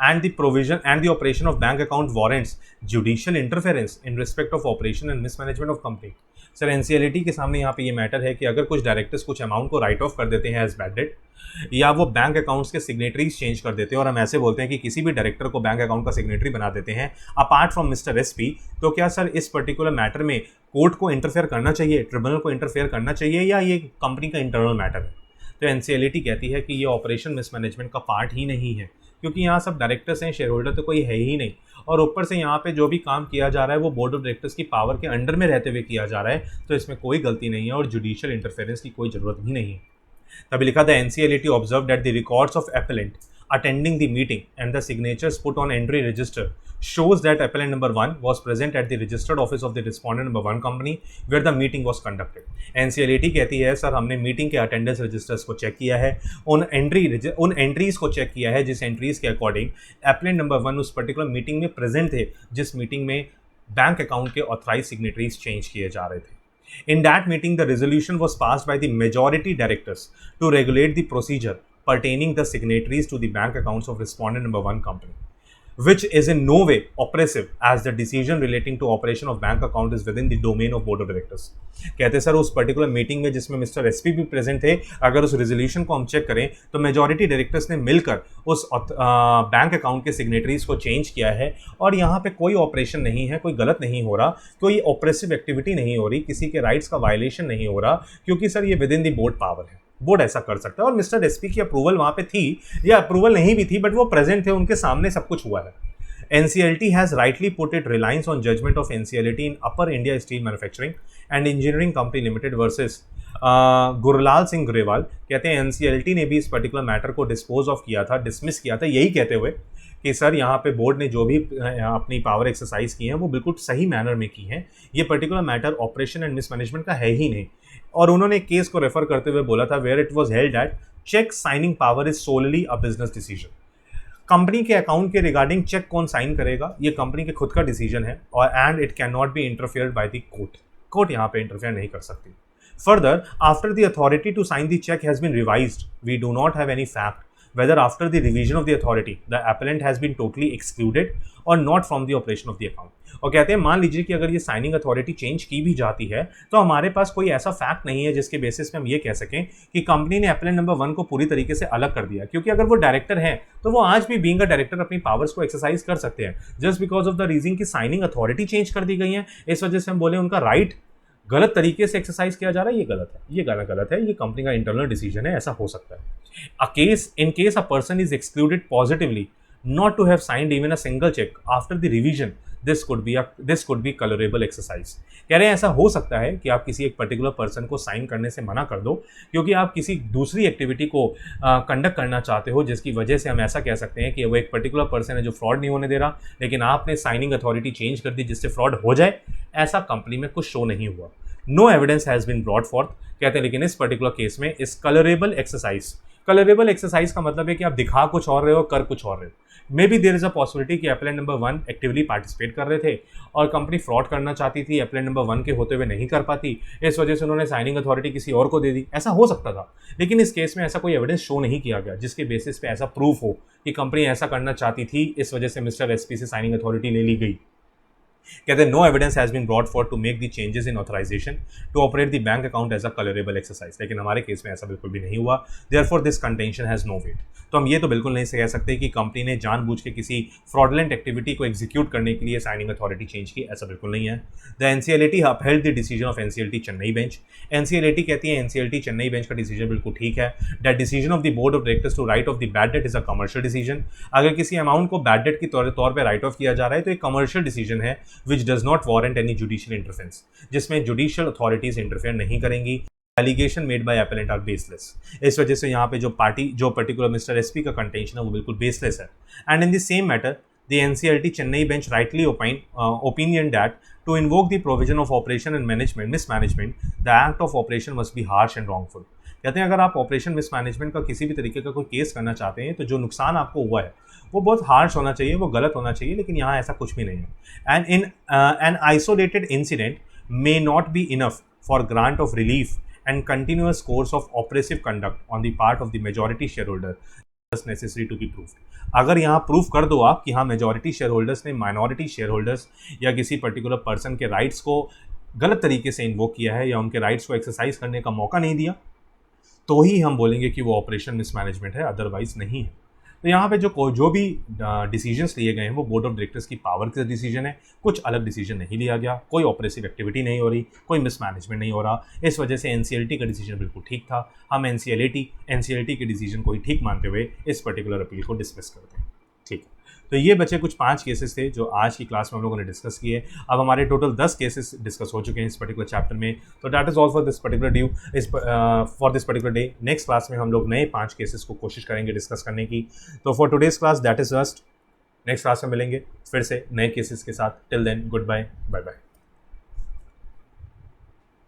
and the provision and the operation of bank account warrants judicial interference in respect of operation and mismanagement of company। Sir NCLT के सामने यहाँ पे ये matter है कि अगर कुछ directors कुछ अमाउंट को राइट ऑफ कर देते हैं एज बैड डेट, या वो बैंक अकाउंट्स के सिग्नेटरीज चेंज कर देते हैं, और हम ऐसे बोलते हैं कि किसी भी डायरेक्टर को बैंक अकाउंट का सिग्नेटरी बना देते हैं अपार्ट फ्रॉम मिस्टर एसपी, तो क्या सर इस पर्टिकुलर मैटर में कोर्ट को इंटरफेयर करना चाहिए, ट्रिब्यूनल को इंटरफेयर करना चाहिए, या ये कंपनी का इंटरनल मैटर है? तो एनसीएलटी कहती है कि ये ऑपरेशन मिसमैनेजमेंट का पार्ट ही नहीं है, क्योंकि यहाँ सब डायरेक्टर्स हैं, शेयर होल्डर तो कोई है ही नहीं, और ऊपर से यहाँ पे जो भी काम किया जा रहा है वो बोर्ड ऑफ डायरेक्टर्स की पावर के अंडर में रहते हुए किया जा रहा है, तो इसमें कोई गलती नहीं है और जुडिशियल इंटरफेरेंस की कोई जरूरत भी नहीं है। तभी लिखा था NCLT observe that the records of applicant attending the meeting and the signatures put on entry register shows that applicant number 1 was present at the registered office of the respondent number 1 company where the meeting was conducted। NCLT कहती है sir हमने meeting के attendance registers को check किया है, उन entries को check किया है जिस एंट्रीज के अकॉर्डिंग एप्लीकेंट नंबर 1 उस पर्टिकुलर मीटिंग में प्रेजेंट थे, जिस मीटिंग में बैंक अकाउंट के ऑथराइज सिग्नेटरीज चेंज किए जा रहे थे। In that meeting, the resolution was passed by the majority directors to regulate the procedure pertaining the signatories to the bank accounts of respondent number 1 company, which is in no way oppressive as the decision relating to operation of bank account is within the domain of board of directors। कहते sir उस particular meeting में जिसमें mister SP भी present थे, अगर उस resolution को हम चेक करें तो मेजॉरिटी डायरेक्टर्स ने मिलकर उस बैंक अकाउंट के सिग्नेटरीज को चेंज किया है, और यहाँ पे कोई ऑपरेशन नहीं है, कोई गलत नहीं हो रहा, कोई ऑपरेसिव एक्टिविटी नहीं हो रही, किसी के राइट्स का वायलेशन नहीं हो रहा, क्योंकि सर ये with in the board power है, बोर्ड ऐसा कर सकता है। और मिस्टर एसपी की अप्रूवल वहाँ पे थी या अप्रूवल नहीं भी थी, बट वो प्रेजेंट थे, उनके सामने सब कुछ हुआ है। NCLT has rightly put its reliance on judgment of NCLT in Upper India Steel Manufacturing and Engineering Company Limited versus Gurlal Singh Grewal. कहते हैं NCLT ने भी इस पर्टिकुलर मैटर को डिस्पोज ऑफ किया था, डिसमिस किया था, यही कहते हुए कि सर यहाँ पे बोर्ड ने जो भी अपनी पावर एक्सरसाइज की है वो बिल्कुल सही मैनर में की है, ये particular matter operation and mismanagement का है ही नहीं। और उन्होंने केस को रेफर करते हुए बोला था where it was held that cheque signing power is solely a business decision. Company के अकाउंट के रिगार्डिंग चेक कौन साइन करेगा ये कंपनी के खुद का डिसीजन है, और and it can not be interfered by the court, court यहाँ पे इंटरफेयर नहीं कर सकती। Further after the authority to sign the cheque has been revised we do not have any fact whether after the revision of the authority the appellant has been totally excluded or not from the operation of the account. और कहते हैं मान लीजिए कि अगर ये signing authority change की भी जाती है तो हमारे पास कोई ऐसा फैक्ट नहीं है जिसके बेसिस पे हम ये कह सकें कि कंपनी ने एप्लेंट नंबर 1 को पूरी तरीके से अलग कर दिया, क्योंकि अगर वो डायरेक्टर है तो वो आज भी बीइंग अ डायरेक्टर अपनी पावर्स को एक्सरसाइज कर सकते हैं। Just because of the reason की साइनिंग अथॉरिटी चेंज कर दी गई है, इस वजह से हम बोले उनका राइट गलत तरीके से एक्सरसाइज किया जा रहा है, ये गलत है, ये गलत है, ये कंपनी का इंटरनल डिसीजन है, ऐसा हो सकता है। A case in case a person is excluded positively not to have signed even a single check after the revision, this could be colorable exercise। कह रहे हैं ऐसा हो सकता है कि आप किसी एक पर्टिकुलर पर्सन को साइन करने से मना कर दो क्योंकि आप किसी दूसरी एक्टिविटी को कंडक्ट करना चाहते हो, जिसकी वजह से हम ऐसा कह सकते हैं कि वो एक पर्टिकुलर पर्सन है जो फ्रॉड नहीं होने दे रहा, लेकिन आपने साइनिंग अथॉरिटी चेंज कर दी जिससे फ्रॉड हो जाए, ऐसा कंपनी में कुछ शो नहीं हुआ। No evidence has been brought forth, कहते हैं, लेकिन इस पर्टिकुलर केस में इस कलरेबल एक्सरसाइज का मतलब है कि आप दिखा कुछ और रहे हो, कर कुछ और रहे हो। Maybe there is a possibility कि एप्लेंट नंबर 1 एक्टिवली पार्टिसिपेट कर रहे थे और कंपनी फ्रॉड करना चाहती थी, एप्लेंट नंबर 1 के होते हुए नहीं कर पाती, इस वजह से उन्होंने साइनिंग अथॉरिटी किसी और को दे दी, ऐसा हो सकता था। लेकिन इस केस में ऐसा कोई एविडेंस शो नहीं किया गया जिसके बेसिस पे ऐसा प्रूफ हो कि कंपनी ऐसा करना चाहती थी, इस वजह से मिस्टर एसपी से साइनिंग अथॉरिटी ले ली गई। कहते हैं no evidence has been brought for to make the changes in authorisation to operate the bank account as a colourable exercise, लेकिन हमारे केस में ऐसा बिल्कुल भी नहीं हुआ। Therefore this contention has no weight. तो हम ये तो बिल्कुल नहीं कह सकते कि कंपनी ने जानबूझ के किसी फ्रॉडलेंट एक्टिविटी को एग्जीक्यूट करने के लिए साइनिंग अथॉरिटी चेंज की, ऐसा बिल्कुल नहीं है। The NCLT upheld the decision of NCLT Chennai bench. NCLT कहती है एनसीएलटी चेन्नई बेंच का डिसीजन बिल्कुल ठीक है। That decision of the board of directors to write off the bad debt is a commercial decision. अगर किसी अमाउंट को बैड डेट के तौर पर राइट ऑफ किया जा रहा है तो एक कमर्शियल डिसीजन है which does not warrant any judicial interference, जिसमें जुडिशियल अथॉरिटीज इंटरफेयर नहीं करेंगी। Allegation made by appellant are baseless. इस वजह से यहाँ पे जो पर्टिकुलर मिस्टर एसपी का कंटेंशन है वो बिल्कुल बेसलेस है। And in the same matter the NCLT Chennai bench rightly opinion that to invoke the provision of operation and management mismanagement the act of operation must be harsh and wrongful. कहते हैं अगर आप operation mismanagement का किसी भी तरीके का कोई केस करना चाहते हैं तो जो नुकसान आपको हुआ है वो बहुत हार्श होना चाहिए, वो गलत होना चाहिए, लेकिन यहाँ ऐसा कुछ भी नहीं है। And in an isolated incident may not be enough for grant of relief and continuous course of oppressive conduct on the part of the majority shareholder is necessary to be proved। अगर यहाँ proof कर दो आप कि हाँ majority share holders ने minority share holders या किसी पर्टिकुलर पर्सन के राइट्स को गलत तरीके से इन्वोक किया है या उनके राइट्स को एक्सरसाइज करने का मौका नहीं दिया, तो ही हम बोलेंगे कि वो ऑपरेशन मिसमैनेजमेंट है, अदरवाइज नहीं है। तो यहाँ पे जो भी डिसीजंस लिए गए हैं वो बोर्ड ऑफ डायरेक्टर्स की पावर के डिसीजन है, कुछ अलग डिसीजन नहीं लिया गया, कोई ऑपरेसिव एक्टिविटी नहीं हो रही, कोई मिसमैनेजमेंट नहीं हो रहा, इस वजह से एनसीएलटी का डिसीजन बिल्कुल ठीक था। हम एनसीएलटी के डिसीजन को ही ठीक मानते हुए इस पर्टिकुलर अपील को डिसमिस करते हैं। ठीक है, तो ये बचे कुछ 5 केसेस थे जो आज की क्लास में हम लोगों ने डिस्कस किए। अब हमारे टोटल 10 केसेस डिस्कस हो चुके हैं इस पर्टिकुलर चैप्टर में। तो that is all for this particular day. Next class में हम लोग नए 5 केसेस को कोशिश करेंगे डिस्कस करने की। तो for today's class that is just, next class में मिलेंगे फिर से नए केसेस के साथ। Till then goodbye, bye bye.